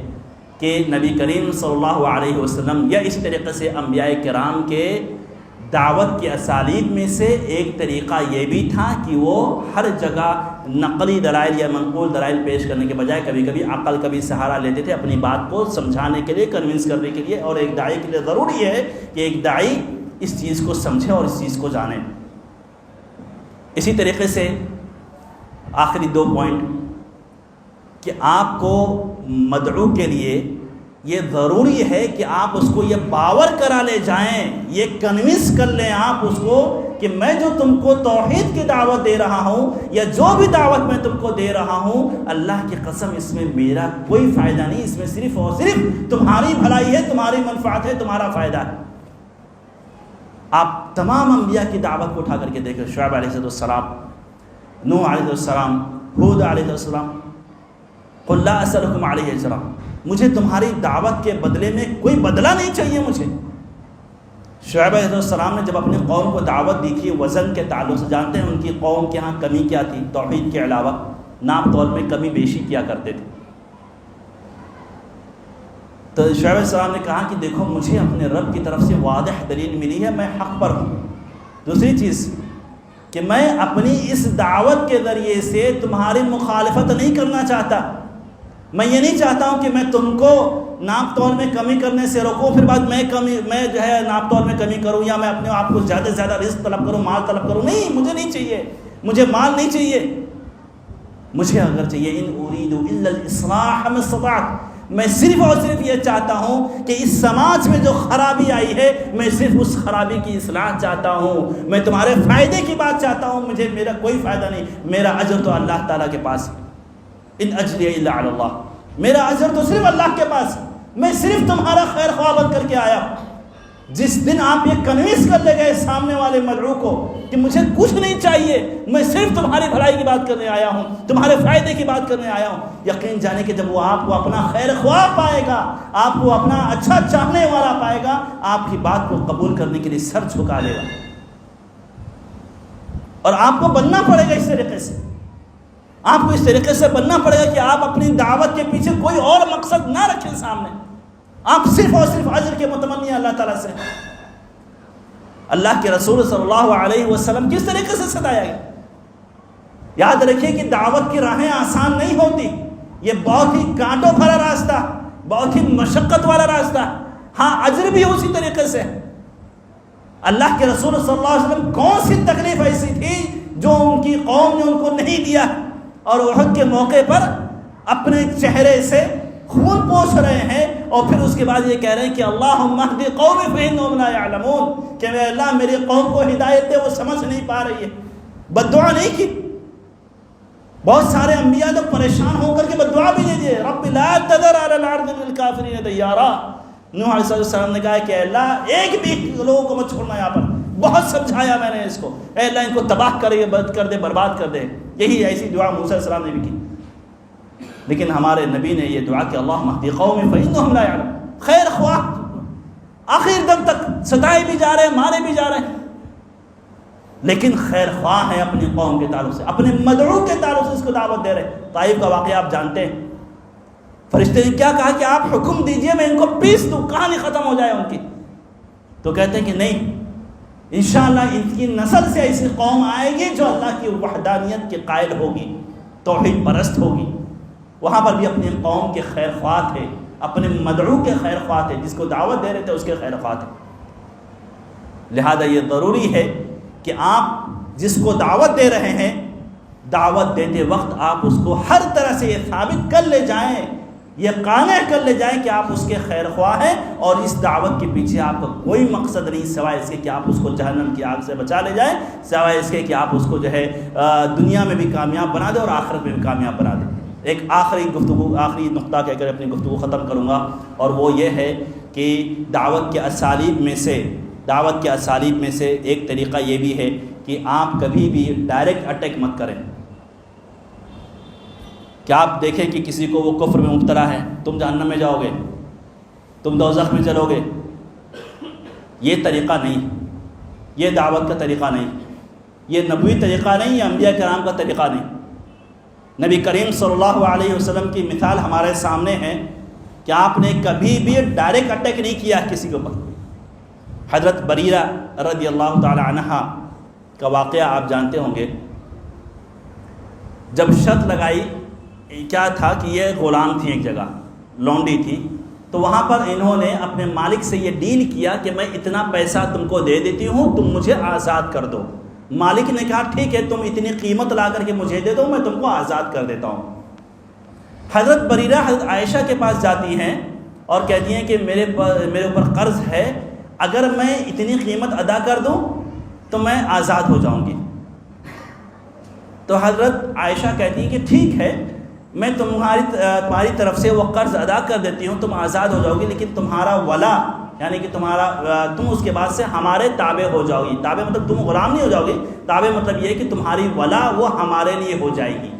کہ نبی کریم صلی اللہ علیہ وسلم یا اس طریقے سے انبیاء کرام کے دعوت کے اسالیب میں سے ایک طریقہ یہ بھی تھا کہ وہ ہر جگہ نقلی دلائل یا منقول دلائل پیش کرنے کے بجائے کبھی کبھی عقل کا بھی سہارا لیتے تھے اپنی بات کو سمجھانے کے لیے، کنونس کرنے کے لیے۔ اور ایک داعی کے لیے ضروری ہے کہ ایک داعی اس چیز کو سمجھے اور اس چیز کو جانے۔ اسی طریقے سے آخری 2 پوائنٹ کہ آپ کو مدعو کے لیے یہ ضروری ہے کہ آپ اس کو یہ باور کرا لے جائیں، یہ کنونس کر لیں آپ اس کو کہ میں جو تم کو توحید کی دعوت دے رہا ہوں یا جو بھی دعوت میں تم کو دے رہا ہوں، اللہ کی قسم اس میں میرا کوئی فائدہ نہیں، اس میں صرف اور صرف تمہاری بھلائی ہے، تمہاری منفعت ہے، تمہارا فائدہ ہے۔ آپ تمام انبیاء کی دعوت کو اٹھا کر کے دیکھیں، شعیب علیہ السلام، نوح علیہ السلام، ہود علیہ السلام، قل لا اسألکم علیہ اجرا، مجھے تمہاری دعوت کے بدلے میں کوئی بدلہ نہیں چاہیے مجھے۔ شعیب علیہ السلام نے جب اپنی قوم کو دعوت دی تھی وزن کے تعلق سے، جانتے ہیں ان کی قوم کے ہاں کمی کیا تھی؟ توحید کے علاوہ ناپ تول میں کمی بیشی کیا کرتے تھے۔ تو شعیب علیہ السلام نے کہا کہ دیکھو مجھے اپنے رب کی طرف سے واضح دلیل ملی ہے، میں حق پر ہوں۔ دوسری چیز کہ میں اپنی اس دعوت کے ذریعے سے تمہاری مخالفت نہیں کرنا چاہتا، میں یہ نہیں چاہتا ہوں کہ میں تم کو ناپ تول میں کمی کرنے سے روکوں، پھر بعد میں جو ہے ناپ تول میں کمی کروں، یا میں اپنے آپ کو زیادہ سے زیادہ رزق طلب کروں، مال طلب کروں۔ نہیں، مجھے نہیں چاہیے، مجھے مال نہیں چاہیے، مجھے اگر چاہیے ان اريد الا الاصلاح ما استطعت، میں صرف اور صرف یہ چاہتا ہوں کہ اس سماج میں جو خرابی آئی ہے میں صرف اس خرابی کی اصلاح چاہتا ہوں، میں تمہارے فائدے کی بات چاہتا ہوں، مجھے میرا کوئی فائدہ نہیں، میرا اجر تو اللہ تعالیٰ کے پاس، ان اجری الا علی اللہ، میرا اجر تو صرف اللہ کے پاس، میں صرف تمہارا خیر خواہ بن کر کے آیا۔ جس دن آپ یہ کنوینس کر لے گئے سامنے والے مدعو کو کہ مجھے کچھ نہیں چاہیے، میں صرف تمہاری بھلائی کی بات کرنے آیا ہوں، تمہارے فائدے کی بات کرنے آیا ہوں، یقین جانے کہ جب وہ آپ کو اپنا خیر خواہ پائے گا، آپ کو اپنا اچھا چاہنے والا پائے گا، آپ کی بات کو قبول کرنے کے لیے سر جھکا لے گا، اور آپ کو بننا پڑے گا اس طریقے سے، آپ کو اس طریقے سے بننا پڑے گا کہ آپ اپنی دعوت کے پیچھے کوئی اور مقصد نہ رکھیں سامنے، آپ صرف اور صرف اجر کے متمنی اللہ تعالیٰ سے۔ اللہ کے رسول صلی اللہ علیہ وسلم کس طریقے سے ستایا گیا؟ یاد رکھیے کہ دعوت کی راہیں آسان نہیں ہوتی، یہ بہت ہی کانٹوں بھرا راستہ، بہت ہی مشقت والا راستہ، ہاں اجر بھی اسی طریقے سے۔ اللہ کے رسول صلی اللہ علیہ وسلم کون سی تکلیف ایسی تھی جو ان کی قوم نے ان کو نہیں دیا، اور احد کے موقع پر اپنے چہرے سے خون پوچھ رہے ہیں، اور پھر اس کے بعد یہ کہہ رہے ہیں کہ اللہم اہد قومی فإنہم لا یعلمون، کہ میرے اللہ میری قوم کو ہدایت دے، وہ سمجھ نہیں پا رہی ہے۔ بد دعا نہیں کی۔ بہت سارے انبیاء تو پریشان ہو کر کے بد دعا بھی دے دیے، رب لا تذر علی الارض من الکافرین دیارا۔ نوح علیہ السلام نے کہا کہ اے اللہ ایک بھی لوگوں کو مت چھوڑنا یہاں پر، بہت سمجھایا میں نے اس کو، اے اللہ ان کو تباہ کر دے، برباد کر دے۔ یہی ایسی دعا موسیٰ علیہ السلام نے بھی کی، لیکن ہمارے نبی نے یہ دعا کہ اللہم اہد قومی فإنہم لا یعلمون، خیر خواہ، آخر دم تک ستائے بھی جا رہے ہیں، مارے بھی جا رہے ہیں، لیکن خیر خواہ ہیں اپنی قوم کے تعلق سے، اپنے مدعو کے تعلق سے اس کو دعوت دے رہے ہیں۔ طائف کا واقعہ آپ جانتے ہیں، فرشتے نے کیا کہا کہ آپ حکم دیجئے میں ان کو پیس دوں، کہانی ختم ہو جائے ان کی، تو کہتے ہیں کہ نہیں، انشاءاللہ ان کی نسل سے ایسی قوم آئے گی جو اللہ کی وحدانیت کے قائل ہوگی، توحید پرست ہوگی۔ وہاں پر بھی اپنی قوم کے خیر خواہ تھے، اپنے مدعو کے خیر خواہ تھے، جس کو دعوت دے رہے تھے اس کے خیر خواہ تھے۔ لہذا یہ ضروری ہے کہ آپ جس کو دعوت دے رہے ہیں، دعوت دیتے وقت آپ اس کو ہر طرح سے یہ ثابت کر لے جائیں، یہ قانع کر لے جائیں کہ آپ اس کے خیر خواہ ہیں، اور اس دعوت کے پیچھے آپ کا کوئی مقصد نہیں سوائے اس کے کہ آپ اس کو جہنم کی آگ سے بچا لے جائیں، سوائے اس کے کہ آپ اس کو جو ہے دنیا میں بھی کامیاب بنا دیں اور آخرت میں بھی کامیاب بنا دیں۔ ایک آخری نقطہ کہہ کر اپنی گفتگو ختم کروں گا، اور وہ یہ ہے کہ دعوت کے اسالیب میں سے ایک طریقہ یہ بھی ہے کہ آپ کبھی بھی ڈائریکٹ اٹیک مت کریں، کہ آپ دیکھیں کہ کسی کو وہ کفر میں مبتلا ہے، تم جہنم میں جاؤ گے، تم دوزخ میں چلو گے، یہ طریقہ نہیں، یہ دعوت کا طریقہ نہیں، یہ نبوی طریقہ نہیں، یہ انبیاء کرام کا طریقہ نہیں۔ نبی کریم صلی اللہ علیہ وسلم کی مثال ہمارے سامنے ہے کہ آپ نے کبھی بھی ڈائریکٹ اٹیک نہیں کیا کسی کے اوپر۔ حضرت بریرہ رضی اللہ تعالی عنہا کا واقعہ آپ جانتے ہوں گے، جب شرط لگائی، کیا تھا کہ یہ غلام تھی، ایک جگہ لونڈی تھی، تو وہاں پر انہوں نے اپنے مالک سے یہ ڈیل کیا کہ میں اتنا پیسہ تم کو دے دیتی ہوں، تم مجھے آزاد کر دو۔ مالک نے کہا ٹھیک ہے، تم اتنی قیمت لا کر کے مجھے دے دو، میں تم کو آزاد کر دیتا ہوں۔ حضرت بریرہ حضرت عائشہ کے پاس جاتی ہیں اور کہتی ہیں کہ میرے اوپر قرض ہے، اگر میں اتنی قیمت ادا کر دوں تو میں آزاد ہو جاؤں گی۔ تو حضرت عائشہ کہتی ہیں کہ ٹھیک ہے، میں تمہاری طرف سے وہ قرض ادا کر دیتی ہوں، تم آزاد ہو جاؤ گی، لیکن تمہارا ولا، یعنی کہ تم اس کے بعد سے ہمارے تابع ہو جاؤ گی۔ تابع مطلب تم غلام نہیں ہو جاؤ گی، تابع مطلب یہ ہے کہ تمہاری ولا وہ ہمارے لیے ہو جائے گی،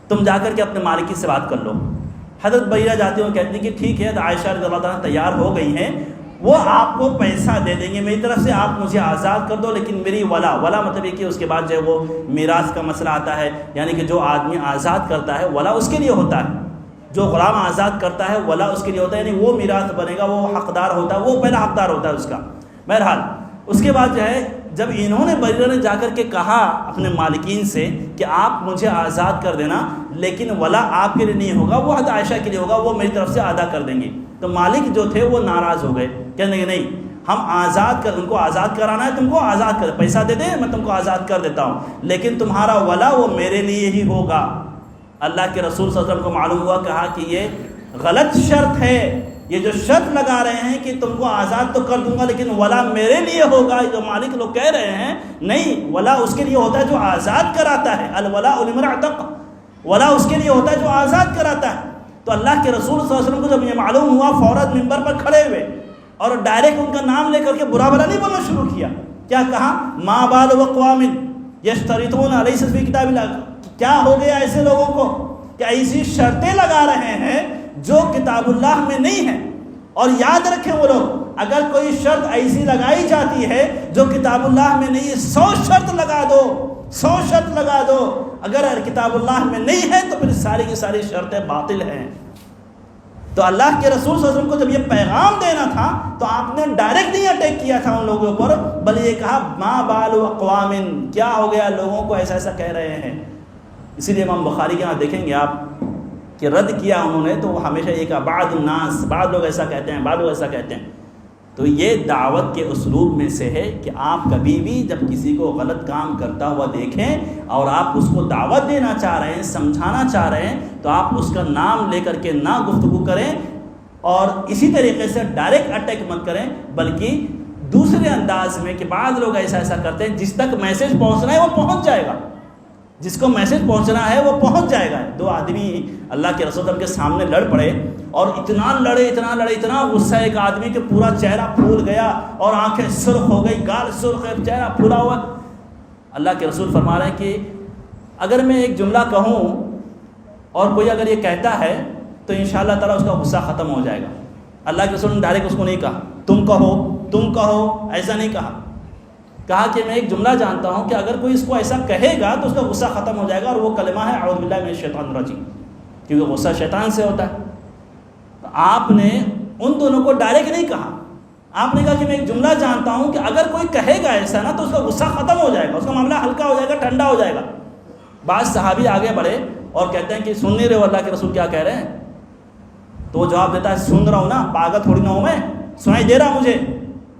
تم جا کر کے اپنے مالک سے بات کر لو۔ حضرت بریرہ جاتی ہوں، کہتی ہیں کہ ٹھیک ہے، عائشہ رضی اللہ تعالیٰ تیار ہو گئی ہیں، وہ آپ کو پیسہ دے دیں گے میری طرف سے، آپ مجھے آزاد کر دو، لیکن میری ولا مطلب یہ کہ اس کے بعد جو ہے وہ میراث کا مسئلہ آتا ہے، یعنی کہ جو آدمی آزاد کرتا ہے ولا اس کے لیے ہوتا ہے، جو غلام آزاد کرتا ہے ولا اس کے لیے ہوتا ہے، یعنی وہ میراث بنے گا، وہ حقدار ہوتا ہے، وہ پہلا حقدار ہوتا ہے اس کا۔ بہرحال اس کے بعد جو ہے جب انہوں نے بریرہ نے جا کر کے کہا اپنے مالکین سے کہ آپ مجھے آزاد کر دینا، لیکن ولا آپ کے لیے نہیں ہوگا، وہ حضرت عائشہ کے لیے ہوگا، وہ میری طرف سے ادا کر دیں گے، تو مالک جو تھے وہ ناراض ہو گئے، کہنے لگے نہیں، ہم ان کو آزاد کرانا ہے، تم کو آزاد کر، پیسہ دے دیں میں تم کو آزاد کر دیتا ہوں، لیکن تمہارا ولا وہ میرے لیے ہی ہوگا۔ اللہ کے رسول صلی اللہ علیہ وسلم کو معلوم ہوا، کہا کہ یہ غلط شرط ہے، یہ جو شرط لگا رہے ہیں کہ تم کو آزاد تو کر دوں گا لیکن ولا میرے لیے ہوگا، جو مالک لوگ کہہ رہے ہیں نہیں، ولا اس کے لیے ہوتا ہے جو آزاد کراتا ہے، الولاء لمن اعتق، ولا اس کے لیے ہوتا ہے جو آزاد کراتا ہے۔ تو اللہ کے رسول صلی اللہ علیہ وسلم کو جب یہ معلوم ہوا، فوراً ممبر پر کھڑے ہوئے اور ڈائریکٹ ان کا نام لے کر کے برا بھلا نہیں بولنا شروع کیا۔ کیا کہا؟ ما بال اقوام یشترطون علیہ فی کتاب اللہ، کیا ہو گیا ایسے لوگوں کو کہ ایسی شرطیں لگا رہے ہیں جو کتاب اللہ میں نہیں ہے۔ اور یاد رکھیں وہ لوگ، اگر کوئی شرط ایسی لگائی جاتی ہے جو کتاب اللہ میں نہیں ہے، 100 شرط لگا دو، 100 شرط لگا دو، اگر کتاب اللہ میں نہیں ہے تو پھر ساری کی ساری شرطیں باطل ہیں۔ تو اللہ کے رسول صلی اللہ علیہ وسلم کو جب یہ پیغام دینا تھا تو آپ نے ڈائریکٹ نہیں اٹیک کیا تھا ان لوگوں پر، بلکہ یہ کہا ما بال اقوام، کیا ہو گیا لوگوں کو ایسا ایسا کہہ رہے ہیں۔ اسی لیے امام بخاری کے یہاں دیکھیں گے آپ کہ رد کیا انہوں نے، تو وہ ہمیشہ یہ کہا بعض الناس، بعض لوگ ایسا کہتے ہیں، بعض لوگ ایسا کہتے ہیں۔ تو یہ دعوت کے اسلوب میں سے ہے کہ آپ کبھی بھی جب کسی کو غلط کام کرتا ہوا دیکھیں اور آپ اس کو دعوت دینا چاہ رہے ہیں، سمجھانا چاہ رہے ہیں، تو آپ اس کا نام لے کر کے نہ گفتگو کریں، اور اسی طریقے سے ڈائریکٹ اٹیک مت کریں، بلکہ دوسرے انداز میں کہ بعض لوگ ایسا کرتے ہیں، جس تک میسج پہنچنا ہے وہ پہنچ جائے گا، جس کو میسج پہنچنا ہے وہ پہنچ جائے گا۔ دو آدمی اللہ کے رسول کے سامنے لڑ پڑے اور اتنا لڑے اتنا غصہ ایک آدمی کے پورا چہرہ پھول گیا اور آنکھیں سرخ ہو گئی، گال سرخ ہے، چہرہ پھولا ہوا۔ اللہ کے رسول فرما رہے ہیں کہ اگر میں ایک جملہ کہوں اور کوئی اگر یہ کہتا ہے تو انشاءاللہ تعالیٰ اس کا غصہ ختم ہو جائے گا۔ اللہ کے رسول نے ڈائریکٹ اس کو نہیں کہا تم کہو، ایسا نہیں کہا کہ میں ایک جملہ جانتا ہوں کہ اگر کوئی اس کو ایسا کہے گا تو اس کا غصہ ختم ہو جائے گا، اور وہ کلمہ ہے اعوذ باللہ من الشیطان الرجیم، کیونکہ غصہ شیطان سے ہوتا ہے۔ تو آپ نے ان دونوں کو ڈائریکٹ نہیں کہا، آپ نے کہا کہ میں ایک جملہ جانتا ہوں کہ اگر کوئی کہے گا ایسا نا تو اس کا غصہ ختم ہو جائے گا، اس کا معاملہ ہلکا ہو جائے گا، ٹھنڈا ہو جائے گا۔ بعض صحابی آگے بڑھے اور کہتے ہیں کہ سن نہیں رہے ہو اللہ کے رسول کیا کہہ رہے ہیں؟ تو وہ جواب دیتا ہے سن رہا ہوں نا، پاگل تھوڑی نہ ہوں میں، سنائی دے رہا مجھے۔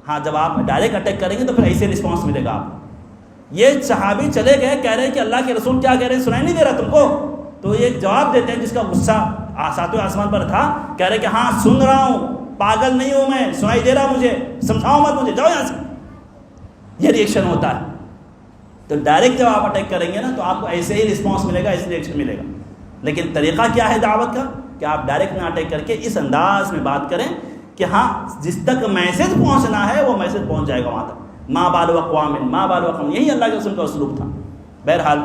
ہاں، جب آپ ڈائریکٹ اٹیک کریں گے تو پھر ایسے رسپانس ملے گا آپ۔ یہ صحابی چلے گئے کہہ رہے ہیں کہ اللہ کے رسول کیا کہہ رہے ہیں، سنائی نہیں دے رہا تم کو؟ تو یہ جواب دیتے ہیں جس کا غصہ ساتویں آسمان پر تھا، کہہ رہے کہ ہاں سن رہا ہوں، پاگل نہیں ہوں میں، سنائی دے رہا مجھے، سمجھاؤ مت مجھے، جاؤ یہاں سے۔ یہ ریئیکشن ہوتا ہے۔ تو ڈائریکٹ جب آپ اٹیک کریں گے نا تو آپ کو ایسے ہی رسپانس ملے گا، ایسے ریئیکشن ملے گا۔ لیکن طریقہ کیا ہے دعوت کا؟ کہ آپ ڈائریکٹ نہ اٹیک کر کے اس انداز میں بات کریں کہ ہاں جس تک میسج پہنچنا ہے وہ میسج پہنچ جائے گا وہاں تک۔ ما بال اقوام، یہی اللہ کے رسول کا اسلوب تھا۔ بہرحال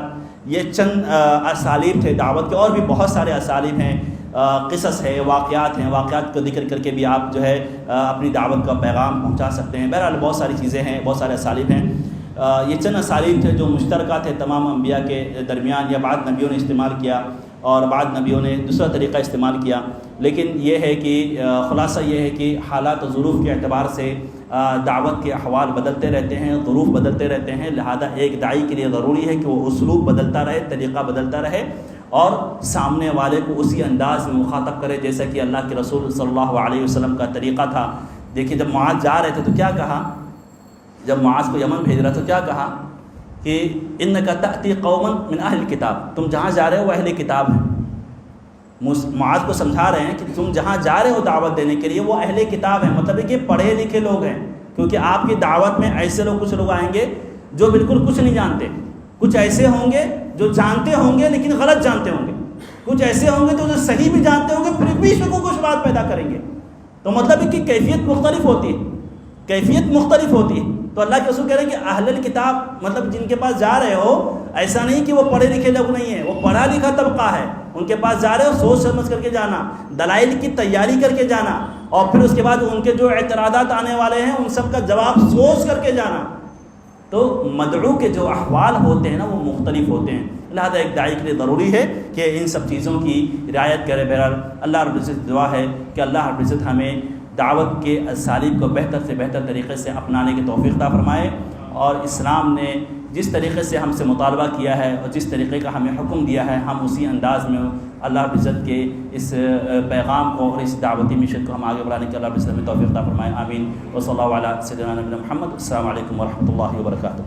یہ چند اسالیب تھے دعوت کے، اور بھی بہت سارے اسالیب ہیں، قصص ہے، واقعات کو ذکر کر کے بھی آپ جو ہے اپنی دعوت کا پیغام پہنچا سکتے ہیں۔ بہرحال بہت ساری چیزیں ہیں، بہت سارے اسالیب ہیں۔ یہ چند اسالیب تھے جو مشترکہ تھے تمام انبیاء کے درمیان، یا بعض نبیوں نے استعمال کیا اور بعض نبیوں نے دوسرا طریقہ استعمال کیا۔ لیکن یہ ہے کہ خلاصہ یہ ہے کہ حالات و ظروف کے اعتبار سے دعوت کے احوال بدلتے رہتے ہیں، ظروف بدلتے رہتے ہیں، لہذا ایک داعی کے لیے ضروری ہے کہ وہ اسلوب بدلتا رہے، طریقہ بدلتا رہے، اور سامنے والے کو اسی انداز میں مخاطب کرے جیسا کہ اللہ کے رسول صلی اللہ علیہ وسلم کا طریقہ تھا۔ دیکھیے جب معاذ جا رہے تھے تو کیا کہا؟ جب معاذ کو یمن بھیج رہا تو کیا کہا کہ انک تأتی قوما من اہل کتاب، تم جہاں جا رہے ہو وہ اہل کتاب ہیں۔ معاذ کو سمجھا رہے ہیں کہ تم جہاں جا رہے ہو دعوت دینے کے لیے وہ اہل کتاب ہیں، مطلب ہے کہ پڑھے لکھے لوگ ہیں، کیونکہ آپ کی دعوت میں ایسے لوگ کچھ لوگ آئیں گے جو بالکل کچھ نہیں جانتے، کچھ ایسے ہوں گے جو جانتے ہوں گے لیکن غلط جانتے ہوں گے، کچھ ایسے ہوں گے جو صحیح بھی جانتے ہوں گے پھر بھی شکوک و شبہات پیدا کریں گے۔ تو مطلب ہے کہ کیفیت مختلف ہوتی ہے، تو اللہ کے رسول کہہ رہے ہیں کہ اہل کتاب مطلب جن کے پاس جا رہے ہو، ایسا نہیں کہ وہ پڑھے لکھے لوگ نہیں ہیں، وہ پڑھا لکھا طبقہ ہے، ان کے پاس جا رہے ہو سوچ سمجھ کر کے جانا، دلائل کی تیاری کر کے جانا، اور پھر اس کے بعد ان کے جو اعتراضات آنے والے ہیں ان سب کا جواب سوچ کر کے جانا۔ تو مدعو کے جو احوال ہوتے ہیں نا وہ مختلف ہوتے ہیں، لہذا ایک داعی کے لیے ضروری ہے کہ ان سب چیزوں کی رعایت کرے۔ بہرحال اللہ رب العزت دعا ہے کہ اللہ رب العزت ہمیں دعوت کے اسالیب کو بہتر سے بہتر طریقے سے اپنانے کی توفیق عطا فرمائے، اور اسلام نے جس طریقے سے ہم سے مطالبہ کیا ہے اور جس طریقے کا ہمیں حکم دیا ہے ہم اسی انداز میں اللہ رب العزت کے اس پیغام کو اور اس دعوتی مشن کو ہم آگے بڑھانے کے اللہ رب العزت ہمیں توفیق عطا فرمائے۔ آمین۔ وصلی اللہ علیہ سیدنا نبینا محمد۔ السلام علیکم ورحمۃ اللہ وبرکاتہ۔